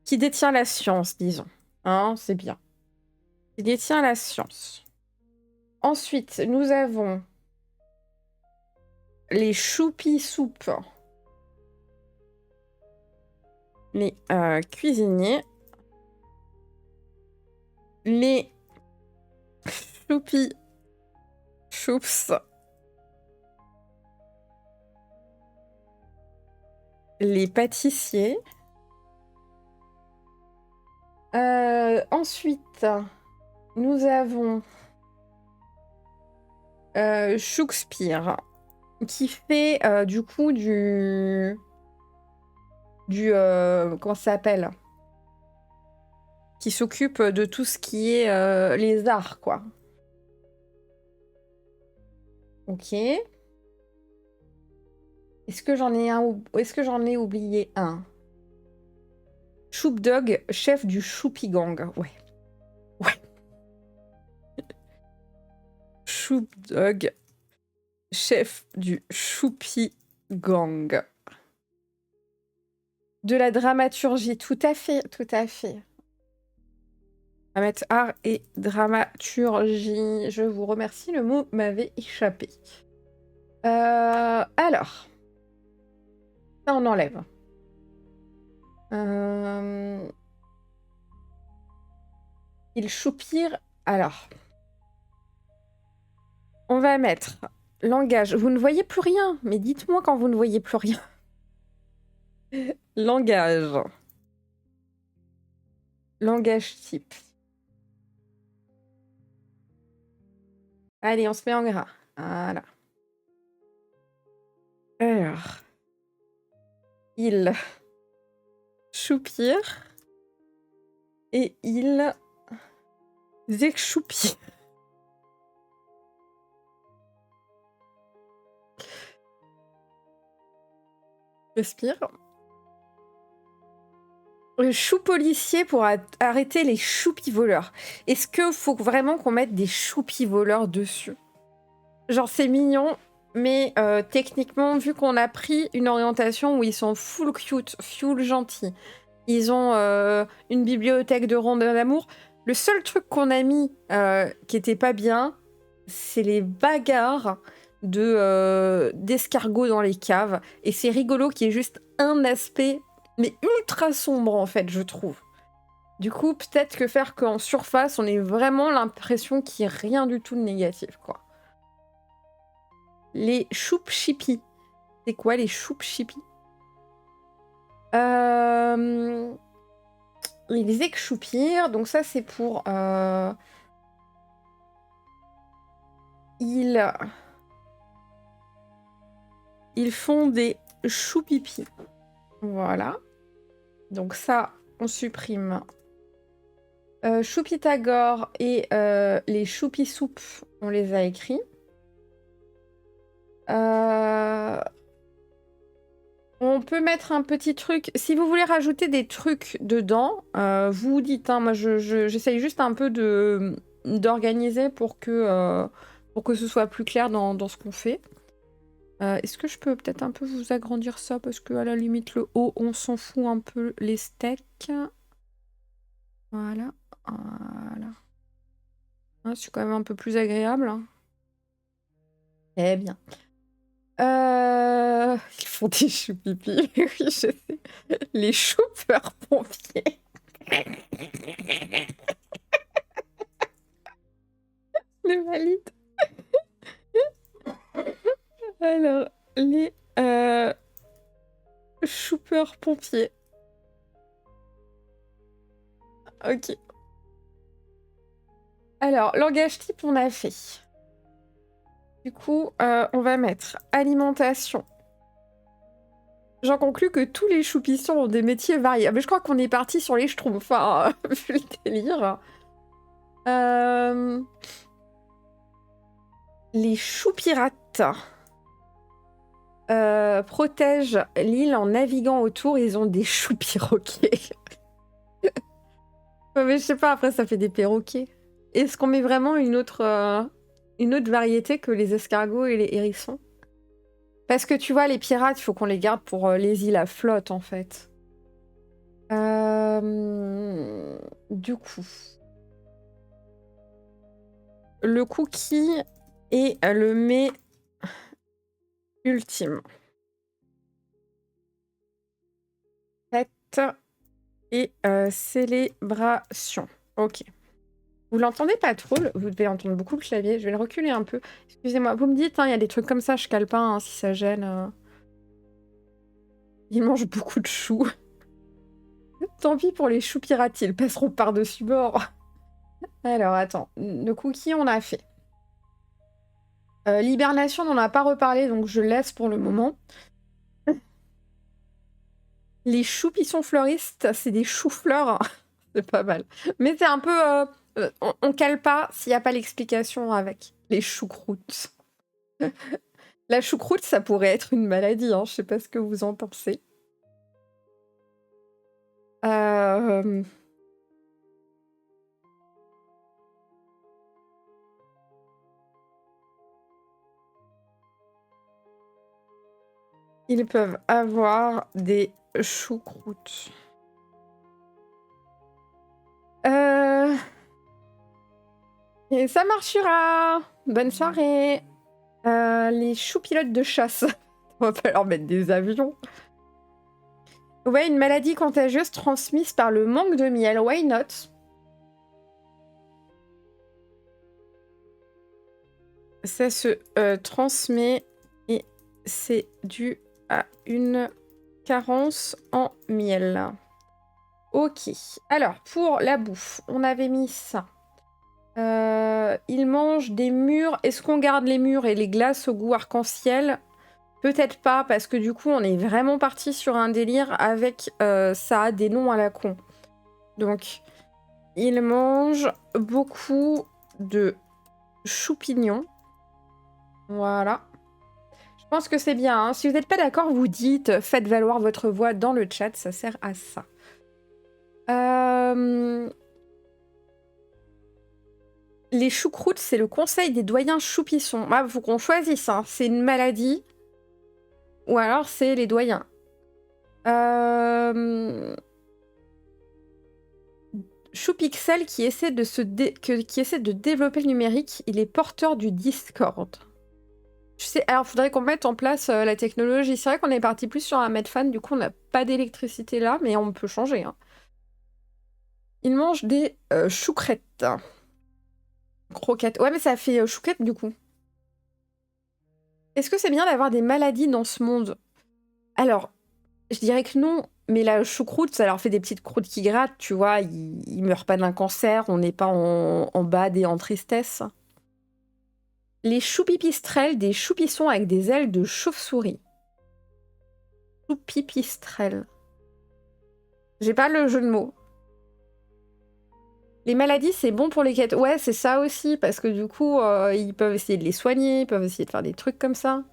qui détient la science, disons. Hein, c'est bien. Qui détient la science. Ensuite, nous avons les choupi-soupes. Les cuisiniers. Les choupi-choups. Les pâtissiers. Ensuite, nous avons Shakespeare qui fait du coup du comment ça s'appelle? Qui s'occupe de tout ce qui est les arts, quoi. Ok. Est-ce que j'en ai oublié un? Choup Dog, chef du Choupi Gang. Ouais. Choup Dog, chef du Choupi Gang. De la dramaturgie, tout à fait, tout à fait. On va mettre art et dramaturgie. Je vous remercie, le mot m'avait échappé. Alors. Ça, on enlève. Il choupire. Alors. On va mettre langage. Vous ne voyez plus rien, mais dites-moi quand vous ne voyez plus rien. Langage. Langage type. Allez, on se met en gras. Voilà. Alors, il choupire et il zéchoupie. Respire. Le chou policier pour arrêter les choupis voleurs. Est-ce qu'il faut vraiment qu'on mette des choupis voleurs dessus? Genre, c'est mignon, mais techniquement, vu qu'on a pris une orientation où ils sont full cute, full gentils, ils ont une bibliothèque de rondins d'amour, le seul truc qu'on a mis qui était pas bien, c'est les bagarres d'escargots dans les caves. Et c'est rigolo qu'il y ait juste un aspect, mais ultra sombre en fait, je trouve. Du coup, peut-être que faire qu'en surface, on ait vraiment l'impression qu'il n'y a rien du tout de négatif, quoi. Les choup-chipis. C'est quoi les choup-chipis? Ils échoupirent, donc ça c'est pour... Ils font des choupipis. Voilà. Donc ça, on supprime. Choupitagore et les choupisoupes, on les a écrits. On peut mettre un petit truc. Si vous voulez rajouter des trucs dedans, vous dites. Hein, moi, j'essaye juste un peu d'organiser pour que ce soit plus clair dans ce qu'on fait. Est-ce que je peux peut-être un peu vous agrandir ça? Parce que à la limite, le haut, on s'en fout un peu. Les steaks. Voilà. Voilà. Ah, c'est quand même un peu plus agréable. Hein. Eh bien. Ils font des choupipis. Oui, je sais. Les choupeurs pompiers. Les valides. Alors, les choupeurs pompiers. Ok. Alors, langage type, on a fait. Du coup, on va mettre alimentation. J'en conclus que tous les choupissons ont des métiers variés. Mais je crois qu'on est parti sur les schtroumpfs, enfin, vu le délire. Les choupirates protègent l'île en naviguant autour. Ils ont des choupiroquets. Mais je sais pas, après ça fait des perroquets. Est-ce qu'on met vraiment une autre variété que les escargots et les hérissons? Parce que tu vois, les pirates, il faut qu'on les garde pour les îles à flotte, en fait. Du coup... Le cookie est le mets ultime. Fête et célébration. Ok. Vous l'entendez pas trop, vous devez entendre beaucoup le clavier. Je vais le reculer un peu. Excusez-moi, vous me dites, il y a des trucs comme ça, je cale pas hein, si ça gêne. Ils mangent beaucoup de choux. Tant pis pour les choux pirates, ils passeront par-dessus bord. Alors, attends. Le cookie, on a fait. L'hibernation, on n'en a pas reparlé, donc je laisse pour le moment. Les choupissons fleuristes, c'est des choux-fleurs. C'est pas mal. Mais c'est un peu... on cale pas s'il n'y a pas l'explication avec. Les choucroutes. La choucroute, ça pourrait être une maladie, hein. Je sais pas ce que vous en pensez. Ils peuvent avoir des choucroutes. Et ça marchera. Bonne soirée. Les choux-pilotes de chasse. On va pas leur mettre des avions. Ouais, une maladie contagieuse transmise par le manque de miel. Why not? Ça se transmet et c'est dû à une carence en miel. Ok. Alors, pour la bouffe, on avait mis ça. Ils mangent des mûres. Est-ce qu'on garde les mûres et les glaces au goût arc-en-ciel? Peut-être pas, parce que du coup, on est vraiment parti sur un délire avec ça a des noms à la con. Donc, il mange beaucoup de choux-pignons. Voilà. Je pense que c'est bien. Hein. Si vous n'êtes pas d'accord, vous dites, faites valoir votre voix dans le chat, ça sert à ça. Les choucroutes, c'est le conseil des doyens choupissons. Ah, faut qu'on choisisse, hein. C'est une maladie. Ou alors c'est les doyens. Choupixel qui essaie de développer le numérique, il est porteur du Discord. Je sais, alors faudrait qu'on mette en place la technologie. C'est vrai qu'on est parti plus sur un Medfan, du coup on n'a pas d'électricité là, mais on peut changer. Hein. Il mange des choucrettes. Croquettes. Ouais, mais ça fait chouquette du coup. Est-ce que c'est bien d'avoir des maladies dans ce monde? Alors, je dirais que non, mais la choucroute, ça leur fait des petites croûtes qui grattent, tu vois. Ils meurent pas d'un cancer, on n'est pas en bad et en tristesse. Les choupipistrelles, des choupissons avec des ailes de chauve-souris. Choupipistrelles. J'ai pas le jeu de mots. Les maladies, c'est bon pour les quêtes. Ouais, c'est ça aussi, parce que du coup, ils peuvent essayer de les soigner, ils peuvent essayer de faire des trucs comme ça.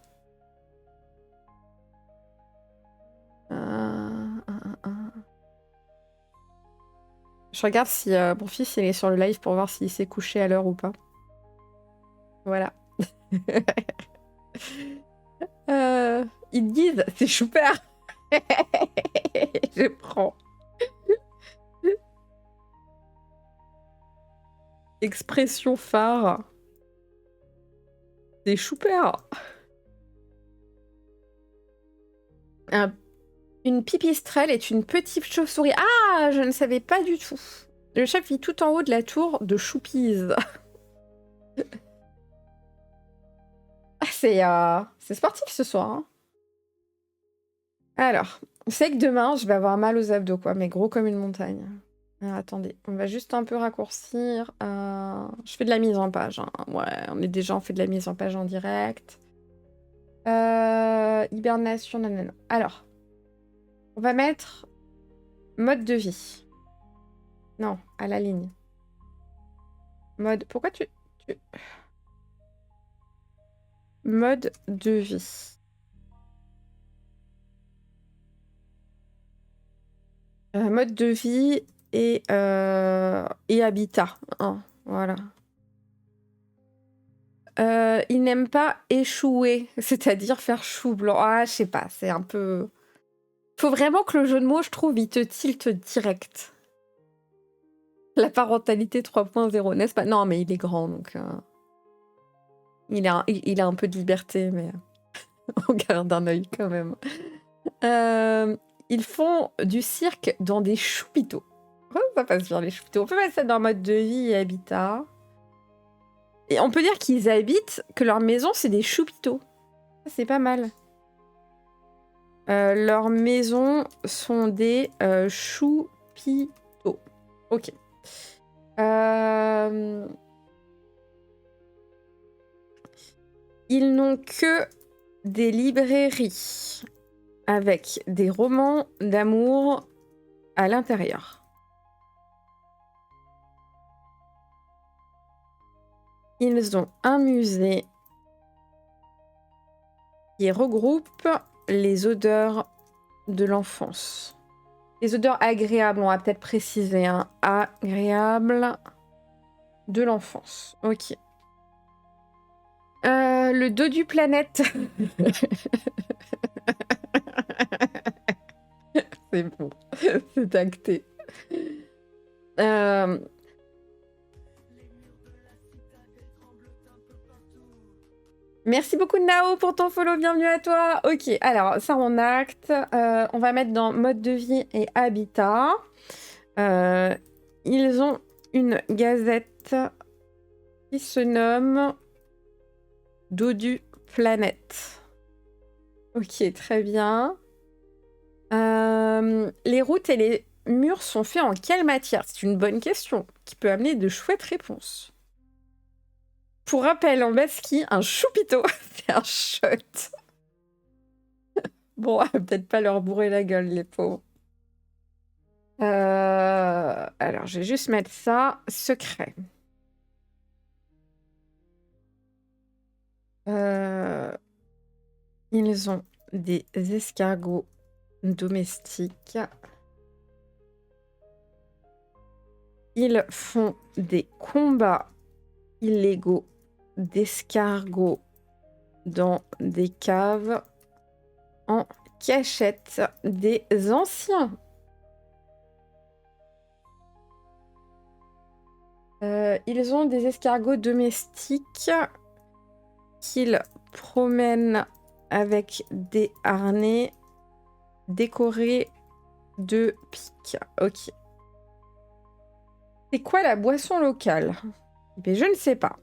Je regarde si mon fils il est sur le live pour voir s'il s'est couché à l'heure ou pas. Voilà. Ils disent, c'est super. Je prends. Expression phare. C'est super. Une pipistrelle est une petite chauve-souris. Ah, je ne savais pas du tout. Le chef vit tout en haut de la tour de Choupise. C'est sportif ce soir. Hein. Alors, c'est que demain, je vais avoir mal aux abdos, quoi, mais gros comme une montagne. Alors, attendez, on va juste un peu raccourcir. Je fais de la mise en page. Hein. Ouais, on fait de la mise en page en direct. Hibernation, nanana. Alors, on va mettre mode de vie. Non, à la ligne. Mode... Pourquoi tu... Mode de vie. Mode de vie et habitat. Hein, voilà. Il n'aime pas échouer, c'est-à-dire faire chou blanc. Ah, je sais pas, c'est un peu... Faut vraiment que le jeu de mots, je trouve, il te tilte direct. La parentalité 3.0, n'est-ce pas? Non, mais il est grand, donc... Il a un peu de liberté, mais on garde un œil quand même. Ils font du cirque dans des choupitos. Oh, ça passe bien, les choupitos. On peut mettre ça dans mode de vie et habitat. Et on peut dire qu'ils habitent, que leur maison, c'est des choupitos. C'est pas mal. Leurs maisons sont des choupitos. Ok. Ils n'ont que des librairies avec des romans d'amour à l'intérieur. Ils ont un musée qui regroupe les odeurs de l'enfance. Les odeurs agréables, on va peut-être préciser, hein, agréables de l'enfance. Ok. Le dodu planète. C'est bon, c'est acté. Merci beaucoup Nao pour ton follow, bienvenue à toi. Ok, alors ça on acte. On va mettre dans mode de vie et habitat. Ils ont une gazette qui se nomme Dodu Planète. Ok, très bien. Les routes et les murs sont faits en quelle matière? C'est une bonne question qui peut amener de chouettes réponses. Pour rappel, en basque, un choupito, c'est un shot. Bon, peut-être pas leur bourrer la gueule, les pauvres. Alors, je vais juste mettre ça. Secret. Ils ont des escargots domestiques. Ils font des combats illégaux d'escargots dans des caves en cachette des anciens. Ils ont des escargots domestiques qu'ils promènent avec des harnais décorés de piques. Ok. C'est quoi la boisson locale? Mais je ne sais pas.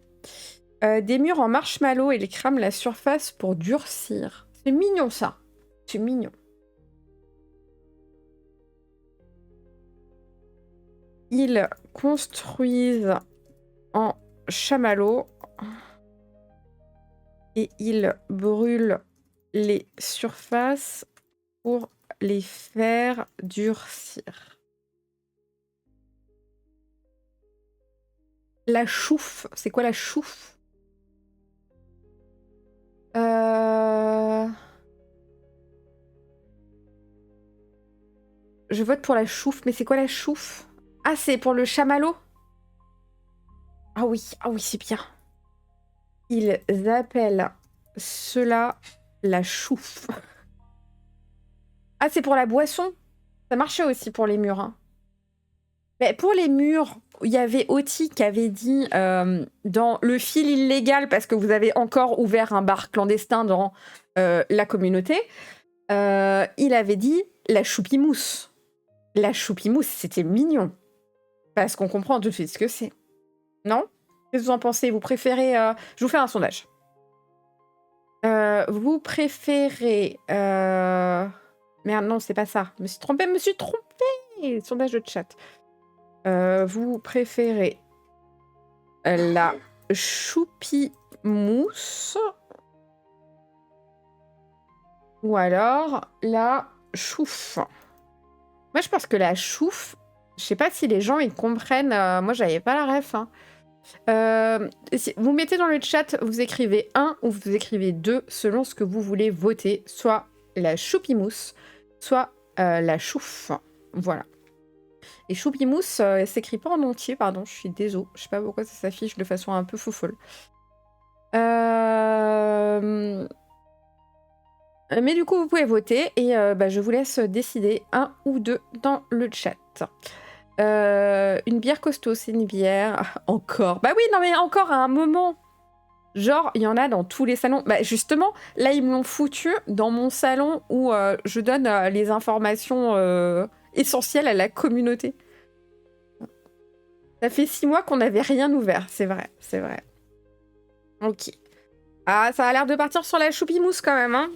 Des murs en marshmallow et ils crament la surface pour durcir. C'est mignon ça. C'est mignon. Ils construisent en chamallow et ils brûlent les surfaces pour les faire durcir. La chouffe, c'est quoi la chouffe? Je vote pour la chouffe, mais c'est quoi la chouffe? Ah, c'est pour le chamallow? Ah oui, c'est bien. Ils appellent cela la chouffe. Ah, c'est pour la boisson? Ça marchait aussi pour les murs. Hein. Mais pour les murs, il y avait Oti qui avait dit dans le fil illégal, parce que vous avez encore ouvert un bar clandestin dans la communauté, il avait dit la choupimousse. La choupimousse, c'était mignon. Parce qu'on comprend tout de suite ce que c'est. Non? Qu'est-ce que vous en pensez? Vous préférez... Je vous fais un sondage. Vous préférez... Merde, non, c'est pas ça. Je me suis trompée. Sondage de chat. Vous préférez la choupimousse ou alors la chouffe? Moi, je pense que la chouffe, je sais pas si les gens ils comprennent. Moi, j'avais pas la ref. Hein. Vous mettez dans le chat, vous écrivez 1 ou vous écrivez 2 selon ce que vous voulez voter. Soit la choupimousse, soit la chouffe. Voilà. Et choupimousse, elle s'écrit pas en entier, pardon, je suis désolée. Je sais pas pourquoi ça s'affiche de façon un peu faux-folle. Mais du coup, vous pouvez voter et je vous laisse décider 1 ou 2 dans le chat. Une bière costaud, c'est une bière. Encore. Bah oui, non mais encore à un moment. Genre, il y en a dans tous les salons. Bah justement, là, ils me l'ont foutu dans mon salon où je donne les informations essentielles à la communauté. Ça fait 6 mois qu'on n'avait rien ouvert, c'est vrai, c'est vrai. Ok. Ah, ça a l'air de partir sur la choupimousse quand même, hein.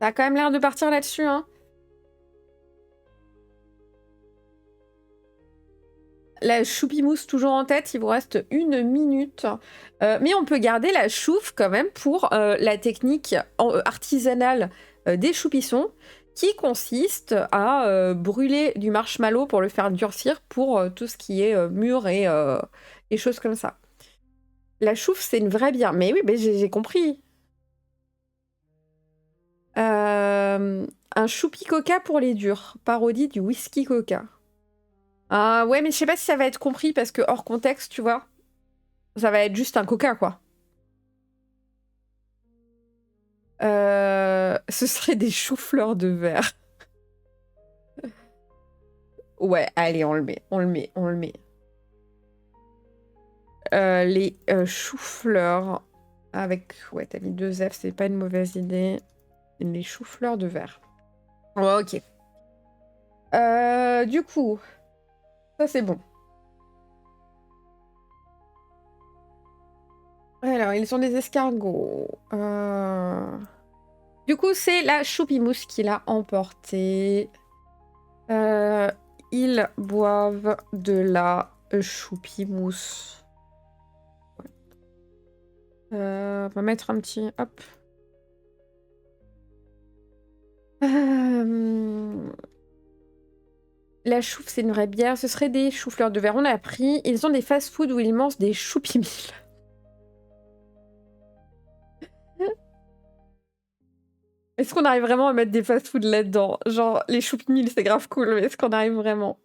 Ça a quand même l'air de partir là-dessus, hein. La choupimousse toujours en tête, il vous reste 1 minute. Mais on peut garder la chouffe quand même pour la technique artisanale des choupissons qui consiste à brûler du marshmallow pour le faire durcir pour tout ce qui est mûr et choses comme ça. La chouffe, c'est une vraie bière. Mais oui, mais j'ai compris. Un choupi coca pour les durs. Parodie du whisky coca. Ah ouais, mais je sais pas si ça va être compris parce que hors contexte, tu vois. Ça va être juste un coca, quoi. Ce serait des choux-fleurs de verre. Ouais, allez, on le met. Les choux-fleurs avec... Ouais, t'as mis 2 F, c'est pas une mauvaise idée. Les choux-fleurs de verre. Oh, ok. Du coup, ça c'est bon. Alors, ils sont des escargots. Du coup, c'est la choupimousse qui l'a emporté. Ils boivent de la choupimousse. On va mettre un petit... Hop. Euh, La chouffe, c'est une vraie bière. Ce serait des choux-fleurs de verre. On a appris. Ils ont des fast-food où ils mangent des choupimilles. Est-ce qu'on arrive vraiment à mettre des fast-food là-dedans? Genre, les choupimilles, c'est grave cool, mais est-ce qu'on arrive vraiment?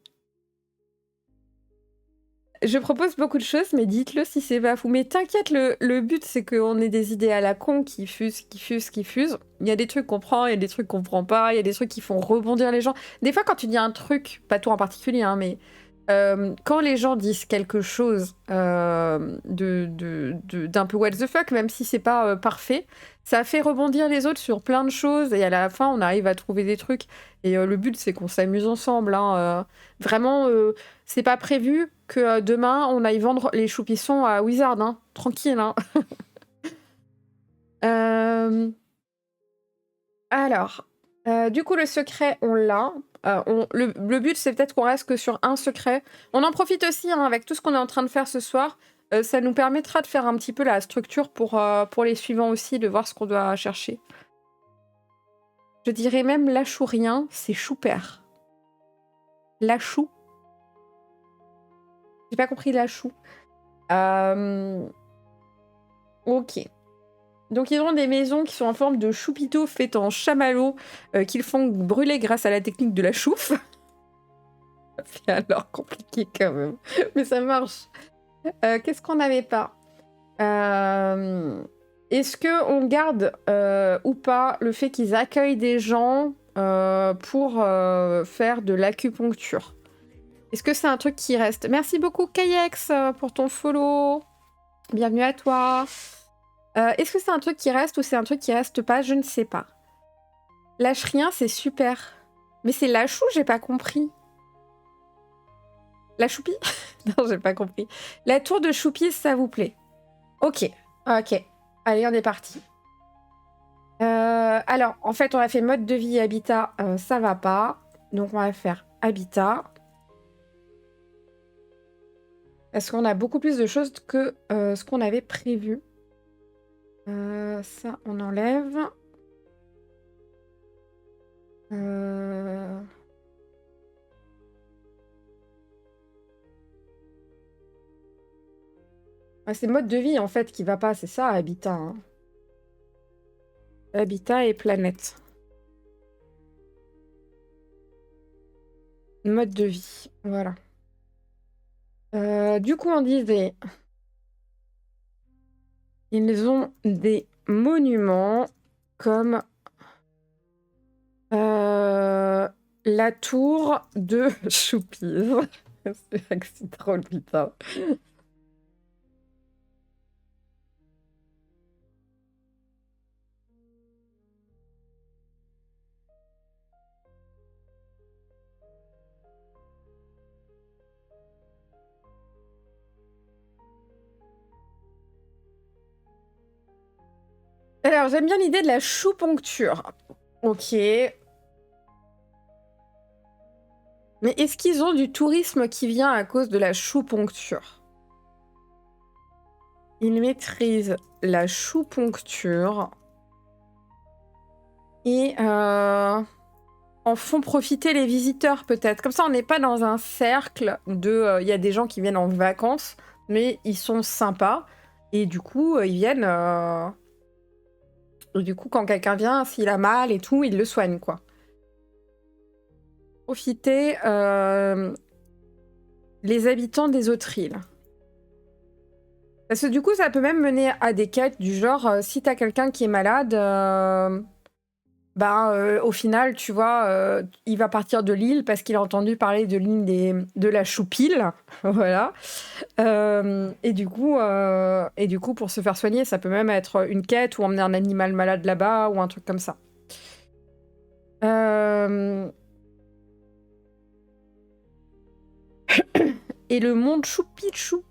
Je propose beaucoup de choses, mais dites-le si c'est pas fou. Mais t'inquiète, le but, c'est qu'on ait des idées à la con qui fusent, qui fusent, qui fusent. Il y a des trucs qu'on prend, il y a des trucs qu'on prend pas, il y a des trucs qui font rebondir les gens. Des fois, quand tu dis un truc, pas toi en particulier, hein, mais quand les gens disent quelque chose d'un peu what the fuck, même si c'est pas parfait, ça fait rebondir les autres sur plein de choses et à la fin, on arrive à trouver des trucs. Et le but, c'est qu'on s'amuse ensemble. Hein, vraiment, c'est pas prévu que demain, on aille vendre les choupissons à Wizard. Hein, tranquille. Hein. Alors, du coup, le secret, on l'a. Le but, c'est peut-être qu'on reste que sur un secret. On en profite aussi, hein, avec tout ce qu'on est en train de faire ce soir. Ça nous permettra de faire un petit peu la structure pour les suivants aussi, de voir ce qu'on doit chercher. Je dirais même lâchou rien, c'est choupère. Lâchou. J'ai pas compris lâchou. Ok. Donc ils auront des maisons qui sont en forme de choupitos faites en chamallow qu'ils font brûler grâce à la technique de la chouffe. C'est alors compliqué quand même, mais ça marche. Qu'est-ce qu'on n'avait pas? Est-ce qu'on garde ou pas le fait qu'ils accueillent des gens pour faire de l'acupuncture? Est-ce que c'est un truc qui reste? Merci beaucoup Kayex pour ton follow. Bienvenue à toi. Est-ce que c'est un truc qui reste ou c'est un truc qui reste pas? Je ne sais pas. Lâche rien, c'est super. Mais c'est lâchou, j'ai pas compris. La choupie? Non, j'ai pas compris. La tour de choupie, ça vous plaît? Ok, ok. Allez, on est parti. Alors, en fait, on a fait mode de vie et habitat, ça va pas. Donc, on va faire habitat. Parce qu'on a beaucoup plus de choses que ce qu'on avait prévu. Ça, on enlève. C'est mode de vie, en fait, qui va pas. C'est ça, habitat. Hein. Habitat et planète. Mode de vie, voilà. Du coup, on disait... Ils ont des monuments comme la tour de Choupies. C'est vrai que c'est drôle, putain. Alors, j'aime bien l'idée de la chouponcture. Ok. Mais est-ce qu'ils ont du tourisme qui vient à cause de la chouponcture? Ils maîtrisent la chouponcture et en font profiter les visiteurs peut-être. Comme ça, on n'est pas dans un cercle de... Il y a des gens qui viennent en vacances, mais ils sont sympas. Et du coup, ils viennent... Et du coup, quand quelqu'un vient, s'il a mal et tout, il le soigne, quoi. Profiter les habitants des autres îles. Parce que du coup, ça peut même mener à des quêtes du genre, si t'as quelqu'un qui est malade, au final, tu vois, il va partir de l'île parce qu'il a entendu parler de l'île de la Choupile, voilà. Et du coup, pour se faire soigner, ça peut même être une quête ou emmener un animal malade là-bas ou un truc comme ça. Et le monde Choupichou.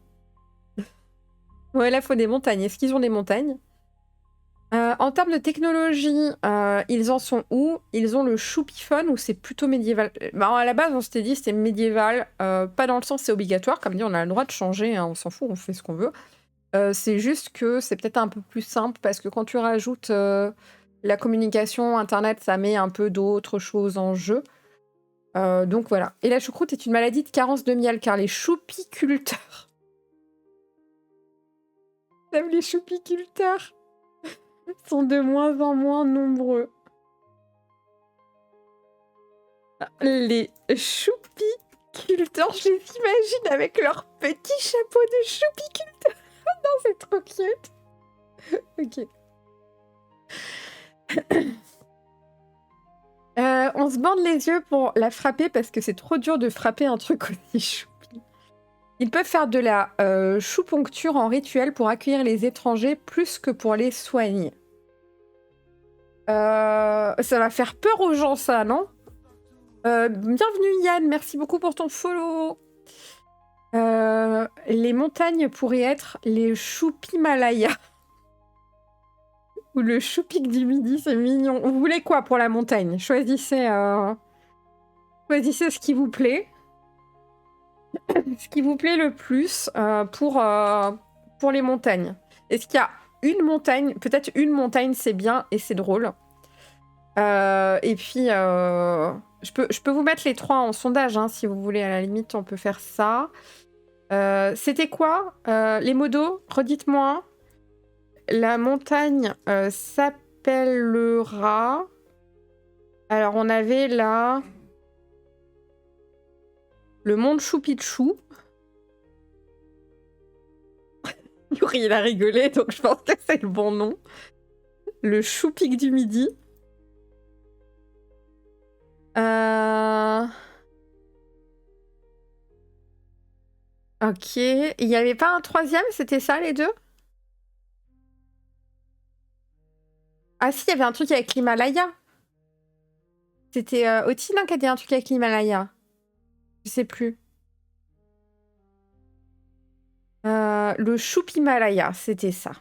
Ouais, là, il faut des montagnes. Est-ce qu'ils ont des montagnes? En termes de technologie, ils en sont où? Ils ont le choupiphone ou c'est plutôt médiéval? À la base, on s'était dit c'était médiéval, pas dans le sens c'est obligatoire, comme dit on a le droit de changer, hein, on s'en fout, on fait ce qu'on veut. C'est juste que c'est peut-être un peu plus simple parce que quand tu rajoutes la communication, Internet, ça met un peu d'autres choses en jeu. Donc voilà. Et la choucroute est une maladie de carence de miel, car les choupiculteurs... Même les choupiculteurs sont de moins en moins nombreux. Les choupiculteurs, je les imagine avec leur petit chapeau de choupiculteur. Non, c'est trop cute. Ok. On se bande les yeux pour la frapper parce que c'est trop dur de frapper un truc aussi choupi. Ils peuvent faire de la chouponcture en rituel pour accueillir les étrangers plus que pour les soigner. Ça va faire peur aux gens, ça, non? Bienvenue Yann, merci beaucoup pour ton follow. Les montagnes pourraient être les Choupimalayas. Ou le Choupic du Midi, c'est mignon. Vous voulez quoi pour la montagne? Choisissez ce qui vous plaît. Ce qui vous plaît le plus pour les montagnes. Est-ce qu'il y a une montagne? Peut-être une montagne, c'est bien et c'est drôle. Et puis, je peux vous mettre les 3 en sondage, hein, si vous voulez. À la limite, on peut faire ça. C'était quoi les modos? Redites-moi. La montagne s'appellera... Alors, on avait là... Le Mont Choupichou. Yuri, il a rigolé, donc je pense que c'est le bon nom. Le Choupic du Midi. Ok. Il n'y avait pas un 3e? C'était ça, les 2? Ah si, il y avait un truc avec l'Himalaya. C'était Otine qui a dit un truc avec l'Himalaya. Je sais plus. Le Choupimalaya, c'était ça.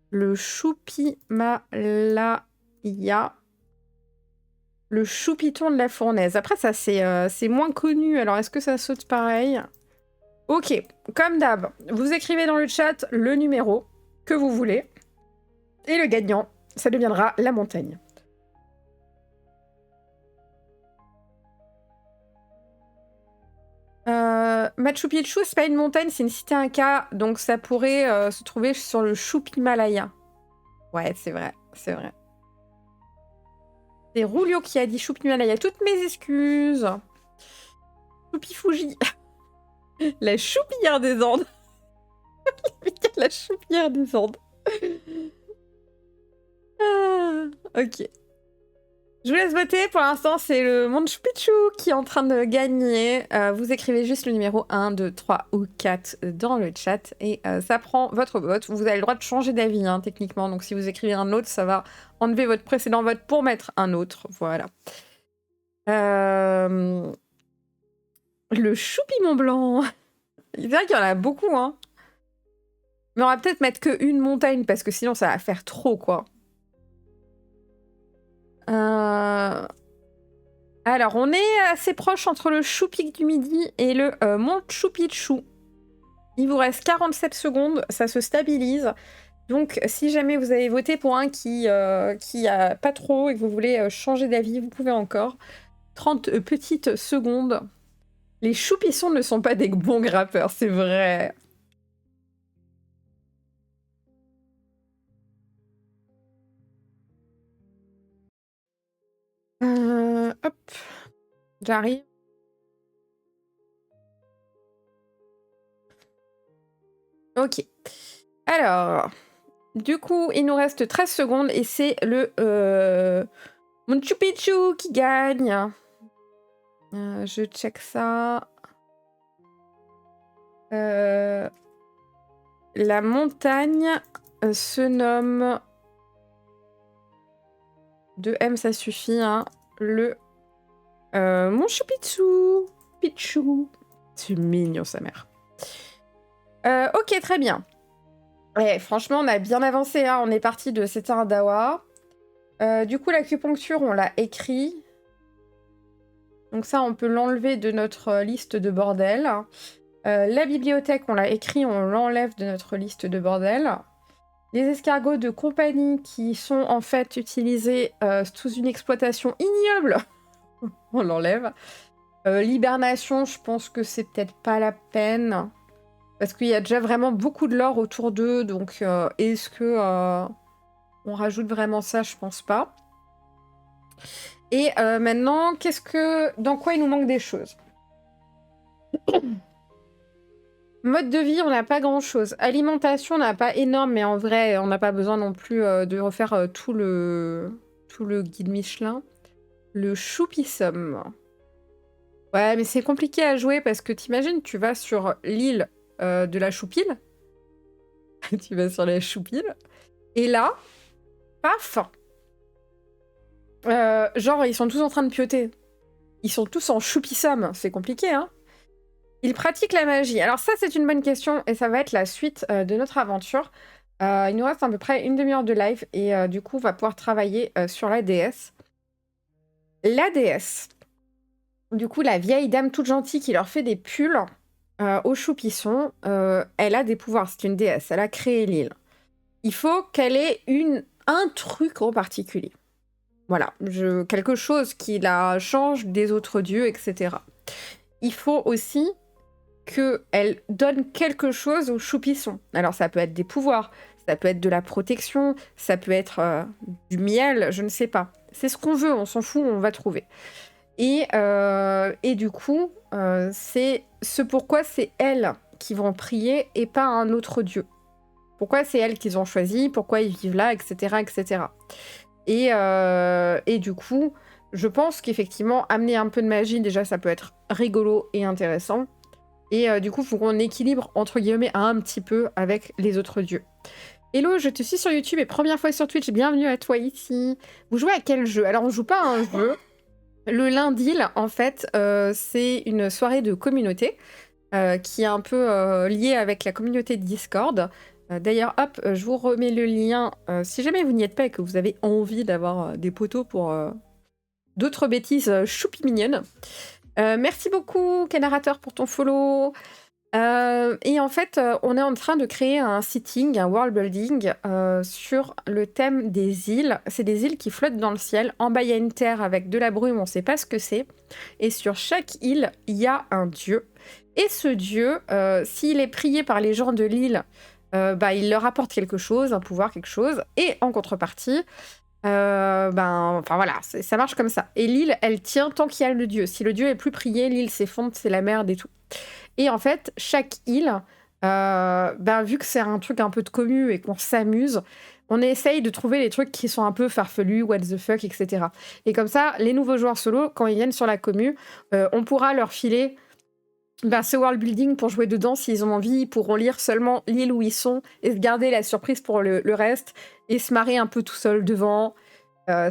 Le Choupimalaya. Le choupiton de la fournaise. Après, ça, c'est moins connu. Alors, est-ce que ça saute pareil? Ok, comme d'hab, vous écrivez dans le chat le numéro que vous voulez. Et le gagnant, ça deviendra la montagne. Machu Picchu, c'est pas une montagne, c'est une cité inca, donc ça pourrait se trouver sur le Choupimalaya. Ouais, c'est vrai, c'est vrai. C'est Rulio qui a dit Choupimalaya. Toutes mes excuses. Choupi-Fuji. La choupillière des Andes. La choupillière des Andes. Ok. Je vous laisse voter. Pour l'instant, c'est le Machu Picchu qui est en train de gagner. Vous écrivez juste le numéro 1, 2, 3 ou 4 dans le chat et ça prend votre vote. Vous avez le droit de changer d'avis, hein, techniquement. Donc, si vous écrivez un autre, ça va enlever votre précédent vote pour mettre un autre. Voilà. Le Choupi Mont Blanc. C'est vrai qu'il y en a beaucoup, hein. Mais on va peut-être mettre qu'une montagne parce que sinon, ça va faire trop, quoi. Alors, on est assez proche entre le Choupic du Midi et le Mont Choupichou. Il vous reste 47 secondes, ça se stabilise. Donc, si jamais vous avez voté pour un qui a pas trop et que vous voulez changer d'avis, vous pouvez encore. 30 petites secondes. Les choupissons ne sont pas des bons grappeurs, c'est vrai. Hop, j'arrive. Ok. Alors, du coup, il nous reste 13 secondes et c'est le Machu Picchu qui gagne. Je check ça. La montagne se nomme... 2M, ça suffit, hein. Le Machu Picchu. Picchu. C'est mignon, sa mère. Ok, très bien. Ouais, franchement, on a bien avancé, hein. On est parti de Setaradawa. Du coup, l'acupuncture, on l'a écrit. Donc ça, on peut l'enlever de notre liste de bordel. La bibliothèque, on l'a écrit, on l'enlève de notre liste de bordel. Les escargots de compagnie qui sont en fait utilisés sous une exploitation ignoble, on l'enlève. L'hibernation, je pense que c'est peut-être pas la peine. Parce qu'il y a déjà vraiment beaucoup de lore autour d'eux, donc est-ce que on rajoute vraiment ça? Je pense pas. Et maintenant, dans quoi il nous manque des choses? Mode de vie, on n'a pas grand-chose. Alimentation, on n'a pas énorme, mais en vrai, on n'a pas besoin non plus de refaire tout le guide Michelin. Le choupissom. Ouais, mais c'est compliqué à jouer parce que t'imagines, tu vas sur l'île de la choupille. Tu vas sur la choupille. Et là, paf, genre, ils sont tous en train de pioter. Ils sont tous en choupissom. C'est compliqué, hein. Ils pratiquent la magie. Alors ça, c'est une bonne question et ça va être la suite de notre aventure. Il nous reste à peu près une demi-heure de live et du coup, on va pouvoir travailler sur la déesse. La déesse. Du coup, la vieille dame toute gentille qui leur fait des pulls aux choupissons, elle a des pouvoirs. C'est une déesse. Elle a créé l'île. Il faut qu'elle ait un truc en particulier. Voilà, quelque chose qui la change des autres dieux, etc. Il faut aussi qu'elle donne quelque chose aux choupissons. Alors ça peut être des pouvoirs, ça peut être de la protection, ça peut être du miel, je ne sais pas. C'est ce qu'on veut, on s'en fout, on va trouver. Et du coup, c'est ce pourquoi c'est elles qui vont prier et pas un autre dieu. Pourquoi c'est elles qu'ils ont choisi, pourquoi ils vivent là, etc. etc. Et du coup, je pense qu'effectivement, amener un peu de magie, déjà, ça peut être rigolo et intéressant. Et du coup, il faut qu'on équilibre, entre guillemets, un petit peu avec les autres dieux. Hello, je te suis sur YouTube et première fois sur Twitch, bienvenue à toi ici. Vous jouez à quel jeu? Alors, on joue pas à un jeu. Le lundi, en fait, c'est une soirée de communauté qui est un peu liée avec la communauté de Discord. D'ailleurs, hop, je vous remets le lien. Si jamais vous n'y êtes pas et que vous avez envie d'avoir des potos pour d'autres bêtises choupi mignonnes. Merci beaucoup, Canarateur, pour ton follow. Et en fait, on est en train de créer un sitting, un world building sur le thème des îles. C'est des îles qui flottent dans le ciel. En bas, il y a une terre avec de la brume, on ne sait pas ce que c'est. Et sur chaque île, il y a un dieu. Et ce dieu, s'il est prié par les gens de l'île, il leur apporte quelque chose, un pouvoir, quelque chose. Et en contrepartie, enfin voilà, ça marche comme ça. Et l'île, elle tient tant qu'il y a le dieu. Si le dieu est plus prié, l'île s'effondre, c'est la merde et tout. Et en fait, chaque île, vu que c'est un truc un peu de commu et qu'on s'amuse, on essaye de trouver les trucs qui sont un peu farfelus, what the fuck, etc. Et comme ça, les nouveaux joueurs solo, quand ils viennent sur la commu, on pourra leur filer ce world building pour jouer dedans s'ils ont envie. Ils pourront lire seulement l'île où ils sont et se garder la surprise pour le reste et se marrer un peu tout seul devant.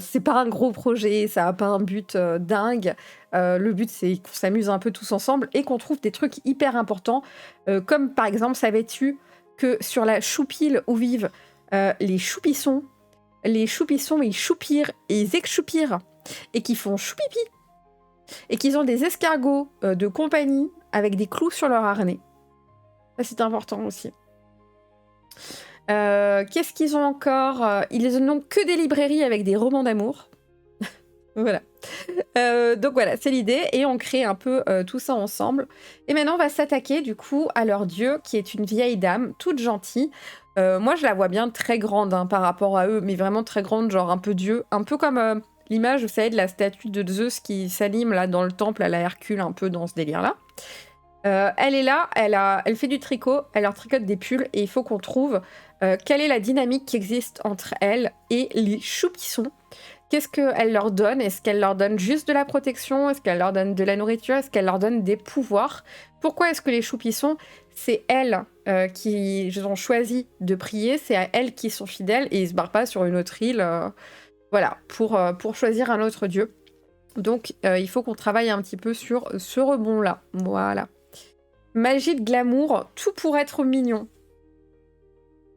C'est pas un gros projet, ça a pas un but dingue. Le but, c'est qu'on s'amuse un peu tous ensemble et qu'on trouve des trucs hyper importants. Comme par exemple, savais-tu que sur la choupille où vivent les choupissons, ils choupirent et ils exchoupirent et qu'ils font choupipi. Et qu'ils ont des escargots de compagnie avec des clous sur leur harnais. Ça, c'est important aussi. Qu'est-ce qu'ils ont encore? Ils n'ont que des librairies avec des romans d'amour. Voilà. Donc voilà, c'est l'idée. Et on crée un peu tout ça ensemble. Et maintenant, on va s'attaquer du coup à leur dieu, qui est une vieille dame, toute gentille. Moi, je la vois bien très grande par rapport à eux, mais vraiment très grande, genre un peu dieu. Un peu comme l'image, vous savez, de la statue de Zeus qui s'anime là dans le temple à la Hercule, un peu dans ce délire-là. Elle est là, elle fait du tricot, elle leur tricote des pulls et il faut qu'on trouve quelle est la dynamique qui existe entre elle et les choupissons. Qu'est-ce qu'elle leur donne? Est-ce qu'elle leur donne juste de la protection? Est-ce qu'elle leur donne de la nourriture? Est-ce qu'elle leur donne des pouvoirs? Pourquoi est-ce que les choupissons, c'est elles qui ont choisi de prier, c'est à elles qui sont fidèles et ils se barrent pas sur une autre île voilà, pour choisir un autre dieu. Donc il faut qu'on travaille un petit peu sur ce rebond-là. Voilà. Magie de glamour, tout pour être mignon.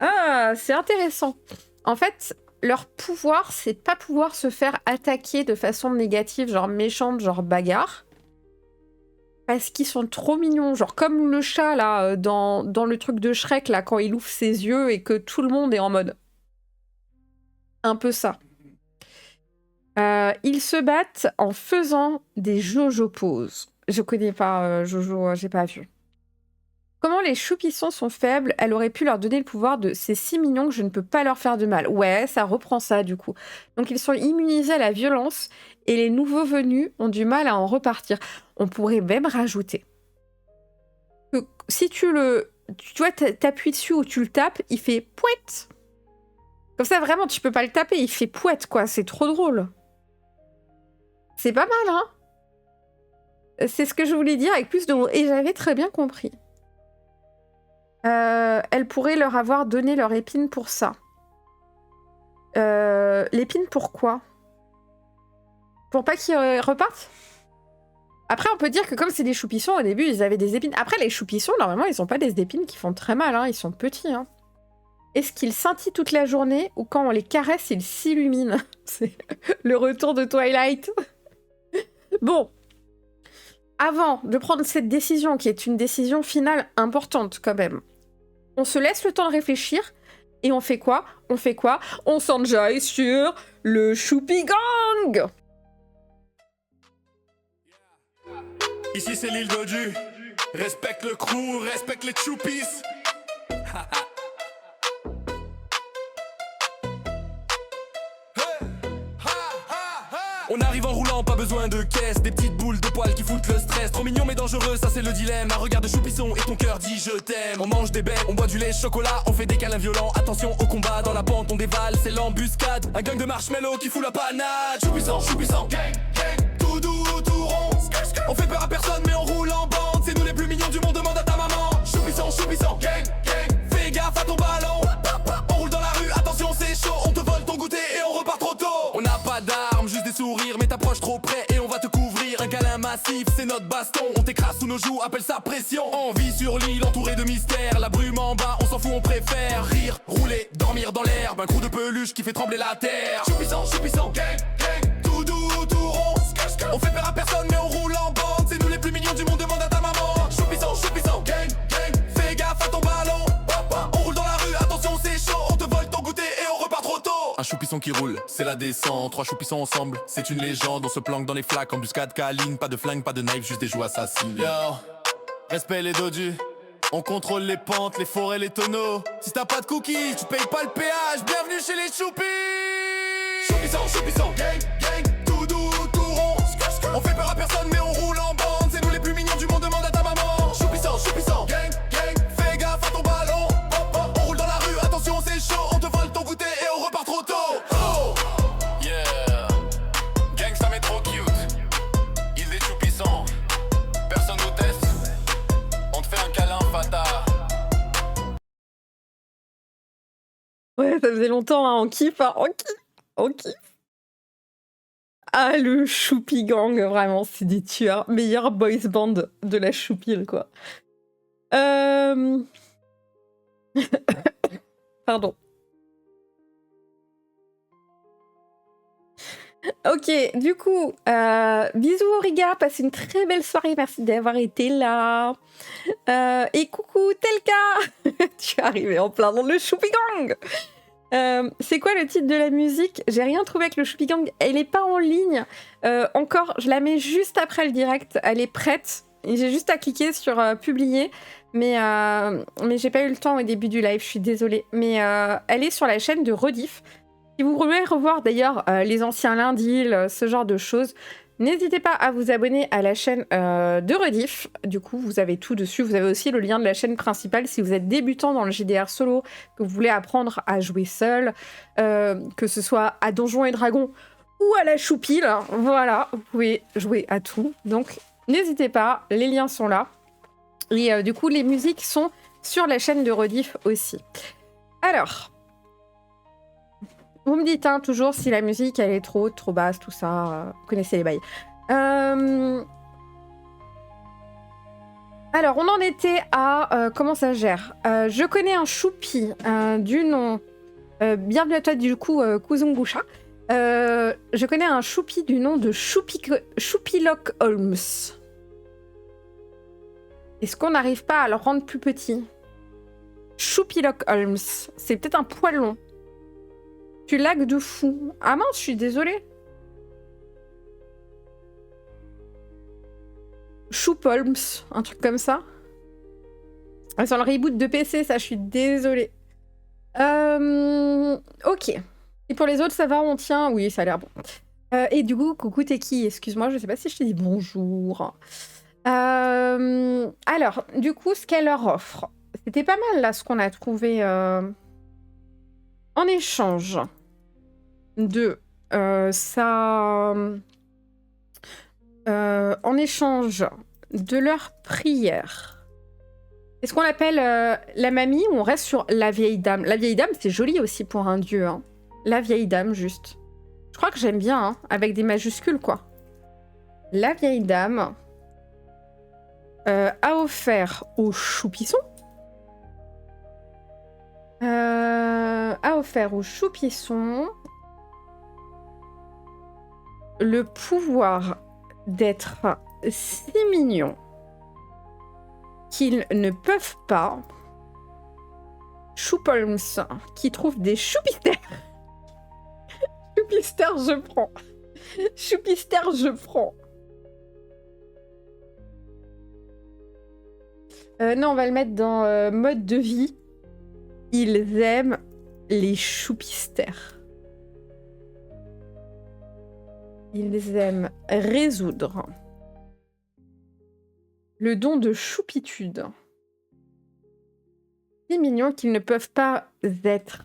Ah, c'est intéressant. En fait, leur pouvoir, c'est de pas pouvoir se faire attaquer de façon négative, genre méchante, genre bagarre. parce qu'ils sont trop mignons. Genre comme le chat, là, dans le truc de Shrek, là, quand il ouvre ses yeux et que tout le monde est en mode... Un peu ça. Ils se battent en faisant des Jojo poses. Je connais pas Jojo, j'ai pas vu. Comment les choupissons sont faibles, elle aurait pu leur donner le pouvoir de c'est si mignon que je ne peux pas leur faire de mal. Ouais, ça reprend ça du coup. Donc ils sont immunisés à la violence et les nouveaux venus ont du mal à en repartir. On pourrait même rajouter que si tu vois, t'appuies dessus ou tu le tapes, il fait pouette. Comme ça, vraiment, tu peux pas le taper, il fait pouette, quoi. C'est trop drôle. C'est pas mal, hein. C'est ce que je voulais dire avec plus de mots. Et j'avais très bien compris. Elle pourrait leur avoir donné leur épine pour ça. L'épine pourquoi? Pour pas qu'ils repartent? Après, on peut dire que comme c'est des choupissons, au début, ils avaient des épines. Après, les choupissons, normalement, ils ont pas des épines qui font très mal, hein. Ils sont petits, hein. Est-ce qu'ils scintillent toute la journée ou quand on les caresse, ils s'illuminent? C'est le retour de Twilight. Bon. Avant de prendre cette décision, qui est une décision finale importante quand même, on se laisse le temps de réfléchir et on fait quoi? On s'enjaille sur le Choupi Gang. Ici c'est l'île Dodu. Respecte le crew, respecte les choupis. On arrive en roulant, pas besoin de caisse. Des petites boules de poils qui foutent le stress. Trop mignon mais dangereux, ça c'est le dilemme. Un regard de choupisson et ton cœur dit je t'aime. On mange des baies, on boit du lait chocolat. On fait des câlins violents, attention au combat. Dans la pente on dévale, c'est l'embuscade. Un gang de marshmallows qui fout la panade. Choupisson, choupisson, gang, gang. Tout doux, tout rond. On fait peur à personne mais on roule en bande. C'est nous les plus mignons du monde, demande à ta maman. Choupisson, choupisson, gang, gang. Fais gaffe à ton ballon. On roule dans la rue, attention c'est chaud. On te vole ton goûter et on repart trop tôt. On n'a pas d'armes, juste des sourires. Mais t'approches trop près et on va te couvrir. Un câlin massif, c'est notre baston. On t'écrase sous nos joues, appelle ça pression. On vit sur l'île entourée de mystères. La brume en bas, on s'en fout, on préfère rire, rouler, dormir dans l'herbe. Un crew de peluche qui fait trembler la terre. Choupisson, gang, gang. Tout doux, tout rond. On fait peur à personne mais on roule en bande. C'est nous les plus mignons du monde, demande à ta maman. Choupisson, gang, gang. Fais gaffe à ton ballon. On roule dans la rue, attention c'est chaud. On te vole ton goûter et on repart trop tôt. Un choupisson qui roule, c'est la descente. 3 choupissons ensemble, c'est une légende. On se planque dans les flaques, embuscade câline. Pas de flingue, pas de knife, juste des joues assassines. Yo, respect les dodus. On contrôle les pentes, les forêts, les tonneaux. Si t'as pas de cookies, tu payes pas le péage. Bienvenue chez les choupis. Choupisson, gang, gang. Tout doux, tout rond. On fait peur à personne mais on roule en bande. C'est nous les plus mignons du monde, demande à ta maman. Choupisson, gang, gang. Fais gaffe à ton ballon. On roule dans la rue, attention c'est chaud. On te vole ton goûter et on repart trop tôt. Oh yeah. Gangsta mais trop cute. Ils des choupissants. Personne nous teste. On te fait un câlin fata. Ouais, ça faisait longtemps, hein. On kiffe, hein. On kiffe. Ah, le Choupi Gang, vraiment, c'est des tueurs. Meilleur boys band de la choupille, quoi. Pardon. Ok, du coup, bisous Auriga, passez une très belle soirée, merci d'avoir été là. Et coucou Telka. Tu es arrivé en plein dans le Choupi Gang. C'est quoi le titre de la musique? J'ai rien trouvé avec le Choupi Gang, elle est pas en ligne. Encore, je la mets juste après le direct, elle est prête. J'ai juste à cliquer sur publier, mais j'ai pas eu le temps au début du live, je suis désolée. Mais elle est sur la chaîne de Rediff. Si vous voulez revoir d'ailleurs les anciens lundis, ce genre de choses, n'hésitez pas à vous abonner à la chaîne de Rediff. Du coup, vous avez tout dessus. Vous avez aussi le lien de la chaîne principale si vous êtes débutant dans le JDR solo, que vous voulez apprendre à jouer seul, que ce soit à Donjons et Dragons ou à la choupille. Voilà, vous pouvez jouer à tout. Donc, n'hésitez pas, les liens sont là. Et du coup, les musiques sont sur la chaîne de Rediff aussi. Alors... Vous me dites hein, toujours si la musique elle est trop haute, trop basse, tout ça. Vous connaissez les bails. Alors, on en était à... comment ça gère je connais un choupi du nom... bienvenue à toi du coup, Kuzungusha. Je connais un choupi du nom de Choupilock Holmes. Est-ce qu'on n'arrive pas à le rendre plus petit? Choupilock Holmes. C'est peut-être un poil long. Tu lags de fou. Ah mince, je suis désolée. Choup Holmes, un truc comme ça. Sur le reboot de PC, ça, je suis désolée. Ok. Et pour les autres, ça va, on tient? Oui, ça a l'air bon. Et du coup, coucou, t'es qui? Excuse-moi, je sais pas si je t'ai dit bonjour. Alors, du coup, ce qu'elle leur offre, c'était pas mal là ce qu'on a trouvé en échange de ça. En échange de leur prière. Est-ce qu'on l'appelle la mamie ou on reste sur la vieille dame? La vieille dame, c'est joli aussi pour un dieu. Hein. La vieille dame, juste. Je crois que j'aime bien, hein, avec des majuscules, quoi. La vieille dame a offert au choupisson. A offert au choupisson le pouvoir d'être si mignons qu'ils ne peuvent pas. Choupolms qui trouve des choupistères. Choupistères, je prends. Choupistères, je prends. Non, on va le mettre dans mode de vie. Ils aiment les choupistères. Ils aiment résoudre le don de choupitude. Si mignons qu'ils ne peuvent pas être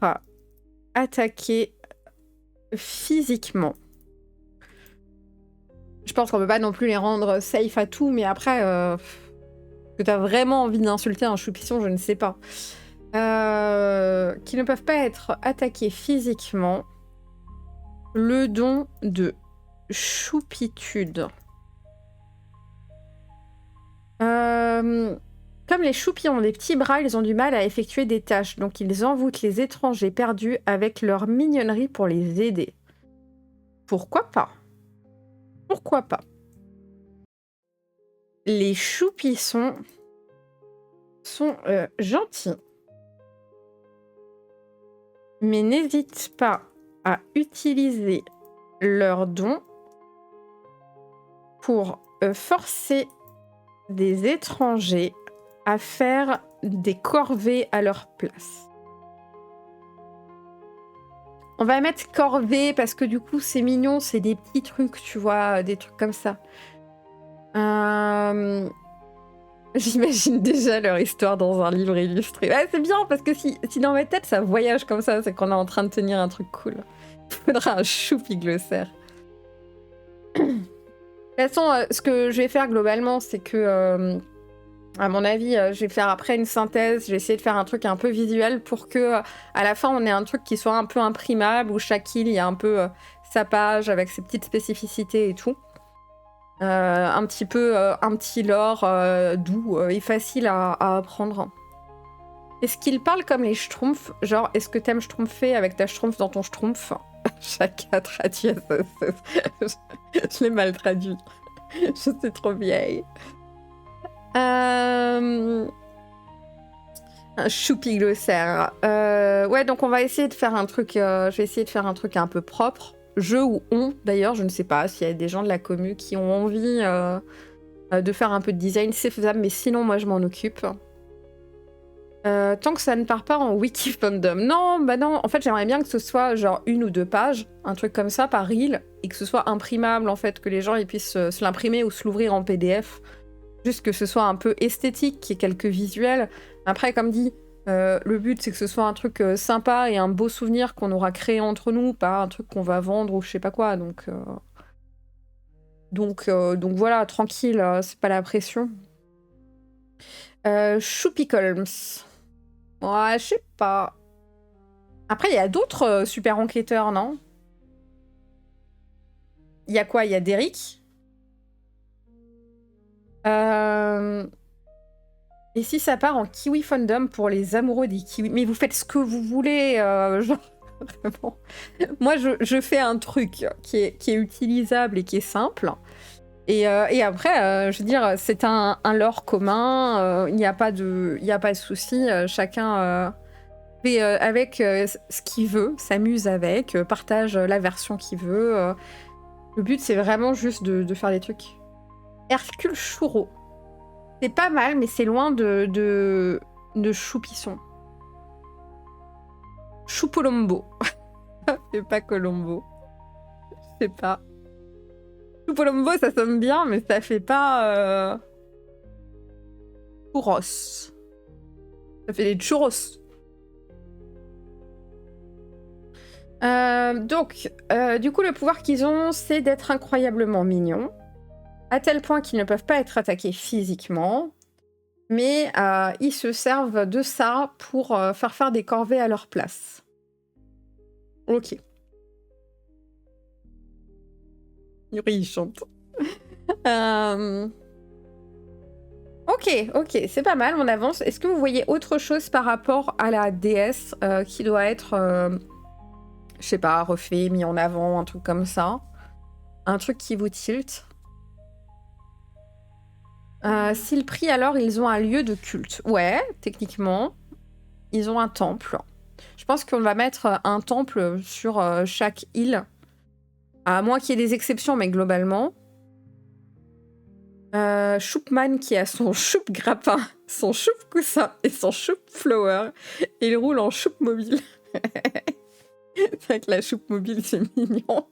attaqués physiquement. Je pense qu'on peut pas non plus les rendre safe à tout, mais après, que t'as vraiment envie d'insulter un choupisson, je ne sais pas. Qui ne peuvent pas être attaqués physiquement. Le don de choupitude. Comme les choupis ont des petits bras, ils ont du mal à effectuer des tâches, donc ils envoûtent les étrangers perdus avec leur mignonnerie pour les aider. Pourquoi pas? Pourquoi pas? Les choupissons sont gentils, mais n'hésitent pas à utiliser leurs dons pour forcer des étrangers à faire des corvées à leur place. On va mettre corvée parce que du coup c'est mignon, c'est des petits trucs, tu vois, des trucs comme ça. J'imagine déjà leur histoire dans un livre illustré. Ouais, c'est bien parce que si dans ma tête ça voyage comme ça, c'est qu'on est en train de tenir un truc cool. Il faudra un choupi glossaire. De toute façon, ce que je vais faire globalement, c'est que, à mon avis, je vais faire après une synthèse. Je vais essayer de faire un truc un peu visuel pour que, à la fin, on ait un truc qui soit un peu imprimable, où chaque île, il y a un peu sa page avec ses petites spécificités et tout. Un petit lore doux et facile à apprendre. Est-ce qu'ils parlent comme les schtroumpfs? Genre, est-ce que t'aimes schtroumpfer avec ta schtroumpf dans ton schtroumpf? Chacun traduit. Je l'ai mal traduit. Je suis trop vieille. Un choupi glossaire. Ouais, donc on va essayer de faire un truc. Je vais essayer de faire un truc un peu propre. Je ou on, d'ailleurs, je ne sais pas s'il y a des gens de la commu qui ont envie de faire un peu de design, c'est faisable, mais sinon, moi, je m'en occupe. Tant que ça ne part pas en wiki fandom. Non, bah non, en fait, j'aimerais bien que ce soit genre 1 ou 2 pages, un truc comme ça par reel, et que ce soit imprimable, en fait, que les gens ils puissent se l'imprimer ou se l'ouvrir en PDF. Juste que ce soit un peu esthétique, qu'il y ait quelques visuels. Après, comme dit, le but c'est que ce soit un truc sympa et un beau souvenir qu'on aura créé entre nous, pas un truc qu'on va vendre ou je sais pas quoi. Donc voilà, tranquille, c'est pas la pression. Choupicolms. Ouais, je sais pas. Après, il y a d'autres super enquêteurs, non? Il y a quoi? Il y a Derrick. Et si ça part en kiwi fandom pour les amoureux des kiwis? Mais vous faites ce que vous voulez, genre, vraiment. Moi, je fais un truc qui est utilisable et qui est simple. Et après, je veux dire, c'est un lore commun, il n'y a pas de souci, chacun fait avec ce qu'il veut, s'amuse avec, partage la version qu'il veut. Le but, c'est vraiment juste de faire des trucs. Hercule Churro. C'est pas mal, mais c'est loin de Choupisson. Choupolombo. C'est pas Colombo. Je sais pas. Choupolombo, ça sonne bien, mais ça fait pas... Churros. Ça fait des churros. Donc, du coup, le pouvoir qu'ils ont, c'est d'être incroyablement mignons, à tel point qu'ils ne peuvent pas être attaqués physiquement, mais ils se servent de ça pour faire des corvées à leur place. Ok. Yuri, il chante. Ok, c'est pas mal, on avance. Est-ce que vous voyez autre chose par rapport à la déesse qui doit être, je sais pas, refait, mis en avant, un truc comme ça? Un truc qui vous tilte? S'ils prient, alors ils ont un lieu de culte. Ouais, techniquement, ils ont un temple. Je pense qu'on va mettre un temple sur chaque île. À moins qu'il y ait des exceptions, mais globalement. Choupman qui a son choupe grappin, son choupe coussin et son choupe flower. Et il roule en choupe mobile. C'est vrai que la choupe mobile, c'est mignon.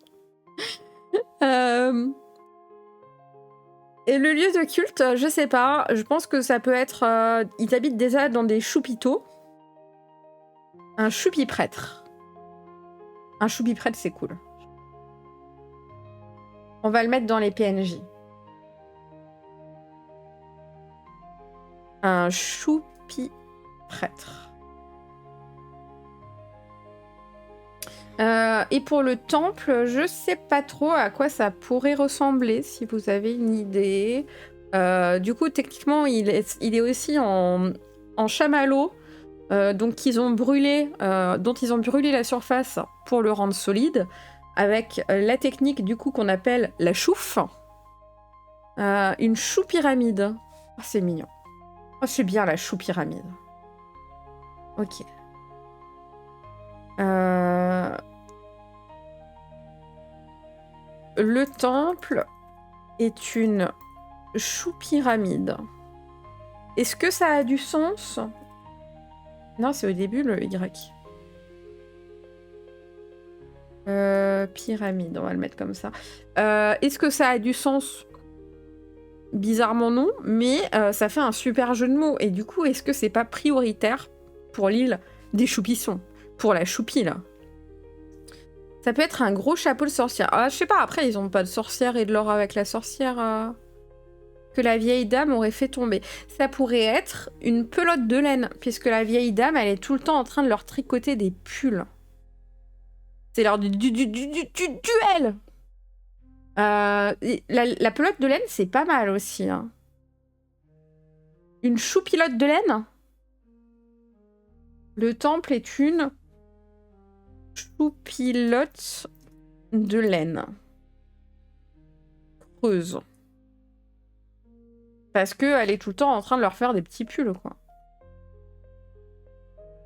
Et le lieu de culte, je sais pas. Je pense que ça peut être... ils habitent déjà dans des choupitos. Un choupi-prêtre. Un choupi-prêtre, c'est cool. On va le mettre dans les PNJ. Un choupi-prêtre. Et pour le temple, je sais pas trop à quoi ça pourrait ressembler, si vous avez une idée. Du coup, techniquement, il est aussi en chamallow, donc ils ont brûlé, dont ils ont brûlé la surface pour le rendre solide, avec la technique du coup qu'on appelle la chouffe. Une chou-pyramide. Oh, c'est mignon. Oh, c'est bien la chou-pyramide. Ok. Le temple est une chou-pyramide. Est-ce que ça a du sens? Non, c'est au début le Y. Pyramide, on va le mettre comme ça. Est-ce que ça a du sens? Bizarrement non, mais ça fait un super jeu de mots. Et du coup, est-ce que c'est pas prioritaire pour l'île des choupissons? Pour la choupie, là. Ça peut être un gros chapeau de sorcière. Ah, je sais pas, après, ils ont pas de sorcière et de l'or avec la sorcière que la vieille dame aurait fait tomber. Ça pourrait être une pelote de laine, puisque la vieille dame, elle est tout le temps en train de leur tricoter des pulls. C'est l'heure du duel. La pelote de laine, c'est pas mal aussi. Hein. Une choupilote de laine. Le temple est une choupilote de laine. Creuse. Parce qu'elle est tout le temps en train de leur faire des petits pulls, quoi.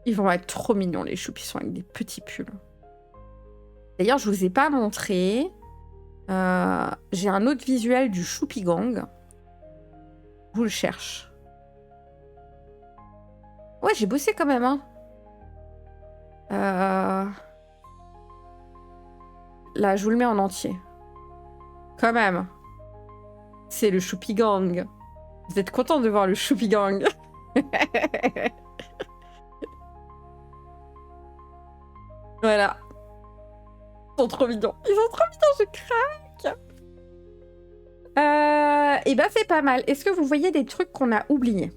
Ils vont être trop mignons, les choupissons, avec des petits pulls. D'ailleurs, je vous ai pas montré... j'ai un autre visuel du Choupigang. Je vous le cherche. Ouais, j'ai bossé quand même, hein. Là, je vous le mets en entier. Quand même. C'est le Choupigang. Vous êtes content de voir le Choupigang? Voilà. Ils sont trop mignons. Ils sont trop mignons, je craque. Et ben c'est pas mal. Est-ce que vous voyez des trucs qu'on a oubliés?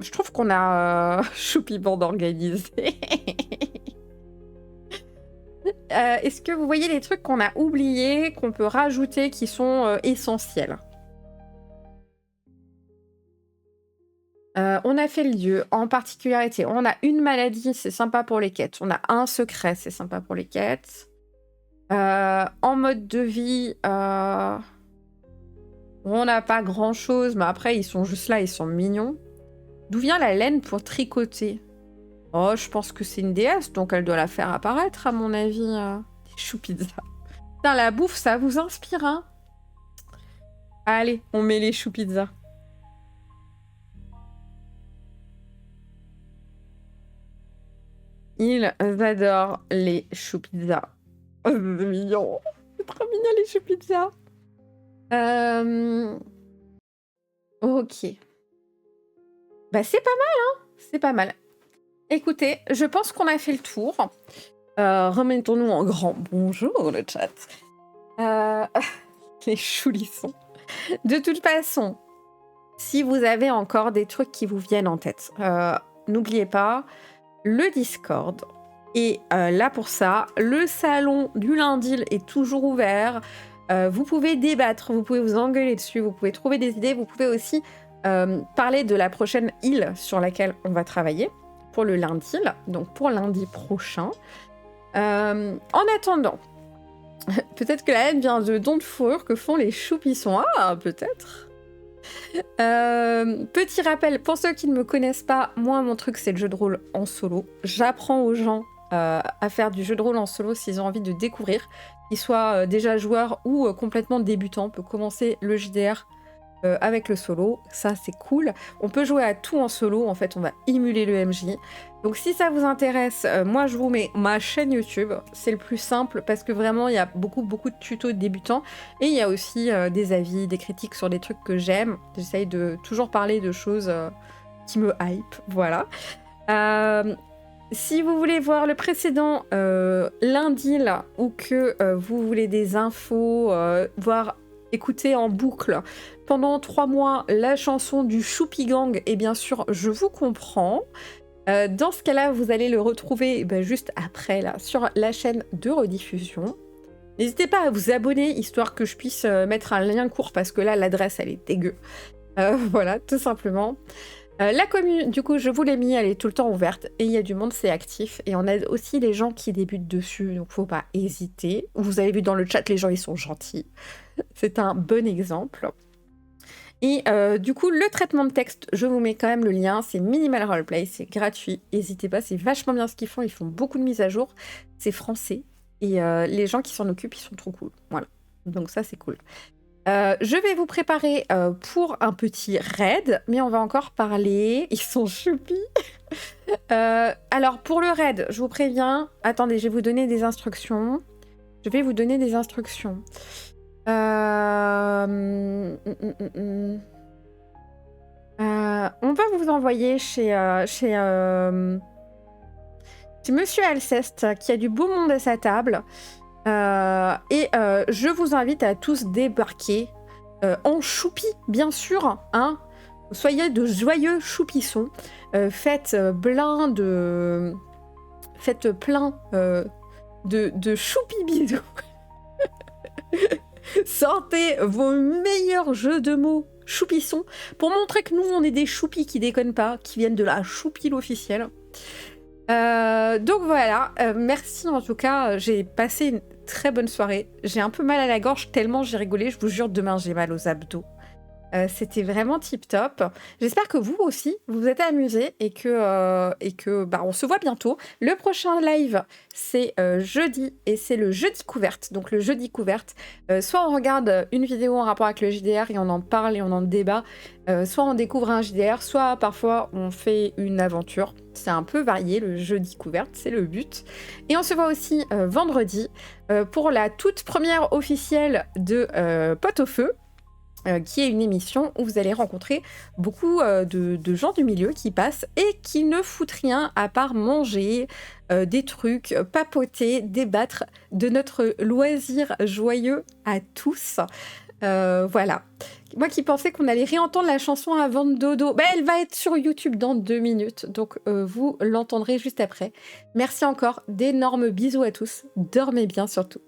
Je trouve qu'on a Choupi Bande organisé. Est-ce que vous voyez des trucs qu'on a oubliés, qu'on peut rajouter, qui sont essentiels? On a fait le lieu, en particularité. On a une maladie, c'est sympa pour les quêtes. On a un secret, c'est sympa pour les quêtes. En mode de vie, On n'a pas grand-chose, mais après, ils sont juste là, ils sont mignons. D'où vient la laine pour tricoter? Oh, je pense que c'est une déesse, donc elle doit la faire apparaître, à mon avis. Des choux pizza. Putain, la bouffe, ça vous inspire, hein? Allez, on met les choux pizza. Ils adorent les choux pizza. Oh, c'est mignon. C'est trop mignon, les choux pizza. Ok. Bah, c'est pas mal, hein? C'est pas mal. Écoutez, je pense qu'on a fait le tour. Remettons-nous en grand bonjour, le chat. Les choulissons. De toute façon, si vous avez encore des trucs qui vous viennent en tête, n'oubliez pas le Discord. Et là pour ça, le salon du lundi est toujours ouvert. Vous pouvez débattre, vous pouvez vous engueuler dessus, vous pouvez trouver des idées, vous pouvez aussi parler de la prochaine île sur laquelle on va travailler pour le lundi, donc pour lundi prochain. En attendant, peut-être que la haine vient de dons de fourrure que font les choupissons. Ah, peut-être. Petit rappel, pour ceux qui ne me connaissent pas, moi, mon truc, c'est le jeu de rôle en solo. J'apprends aux gens à faire du jeu de rôle en solo s'ils ont envie de découvrir, qu'ils soient déjà joueurs ou complètement débutants. On peut commencer le JDR avec le solo, ça c'est cool. On peut jouer à tout en solo, en fait on va émuler le MJ. Donc si ça vous intéresse, moi je vous mets ma chaîne YouTube, c'est le plus simple parce que vraiment il y a beaucoup de tutos débutants et il y a aussi des avis, des critiques sur des trucs que j'aime. J'essaye de toujours parler de choses qui me hype, voilà. Si vous voulez voir le précédent lundi là, ou que vous voulez des infos, voir écouter en boucle pendant 3 mois la chanson du Choupi Gang, et bien sûr, je vous comprends. Dans ce cas-là, vous allez le retrouver juste après, là, sur la chaîne de rediffusion. N'hésitez pas à vous abonner, histoire que je puisse mettre un lien court, parce que là, l'adresse, elle est dégueu. Voilà, tout simplement. La commune, du coup, je vous l'ai mis, elle est tout le temps ouverte, et il y a du monde, c'est actif. Et on a aussi les gens qui débutent dessus, donc faut pas hésiter. Vous avez vu dans le chat, les gens, ils sont gentils. C'est un bon exemple. Et du coup, le traitement de texte, je vous mets quand même le lien. C'est Minimal Roleplay, c'est gratuit. N'hésitez pas, c'est vachement bien ce qu'ils font. Ils font beaucoup de mises à jour. C'est français. Et les gens qui s'en occupent, ils sont trop cool. Voilà. Donc ça, c'est cool. Je vais vous préparer pour un petit raid. Mais on va encore parler. Ils sont choupis. Alors, pour le raid, je vous préviens. Attendez, je vais vous donner des instructions. On va vous envoyer chez Monsieur Alceste, qui a du beau monde à sa table. Je vous invite à tous débarquer en choupi, bien sûr. Hein. Soyez de joyeux choupissons. Faites plein de choupi bisous. Sortez vos meilleurs jeux de mots choupissons pour montrer que nous, on est des choupis qui déconnent pas, qui viennent de la choupile officielle. Donc voilà, merci en tout cas, j'ai passé une très bonne soirée. J'ai un peu mal à la gorge tellement j'ai rigolé, je vous jure, demain j'ai mal aux abdos. C'était vraiment tip top. J'espère que vous aussi, vous vous êtes amusés et que on se voit bientôt. Le prochain live, c'est jeudi et c'est le jeudi couverte. Donc le jeudi couverte, soit on regarde une vidéo en rapport avec le JDR et on en parle et on en débat, soit on découvre un JDR, soit parfois on fait une aventure. C'est un peu varié, le jeudi couverte, c'est le but. Et on se voit aussi vendredi pour la toute première officielle de Pot au Feu. Qui est une émission où vous allez rencontrer beaucoup de gens du milieu qui passent et qui ne foutent rien à part manger des trucs, papoter, débattre de notre loisir joyeux à tous. Voilà. Moi qui pensais qu'on allait réentendre la chanson avant de dodo, elle va être sur YouTube dans 2 minutes, donc vous l'entendrez juste après. Merci encore, d'énormes bisous à tous, dormez bien surtout.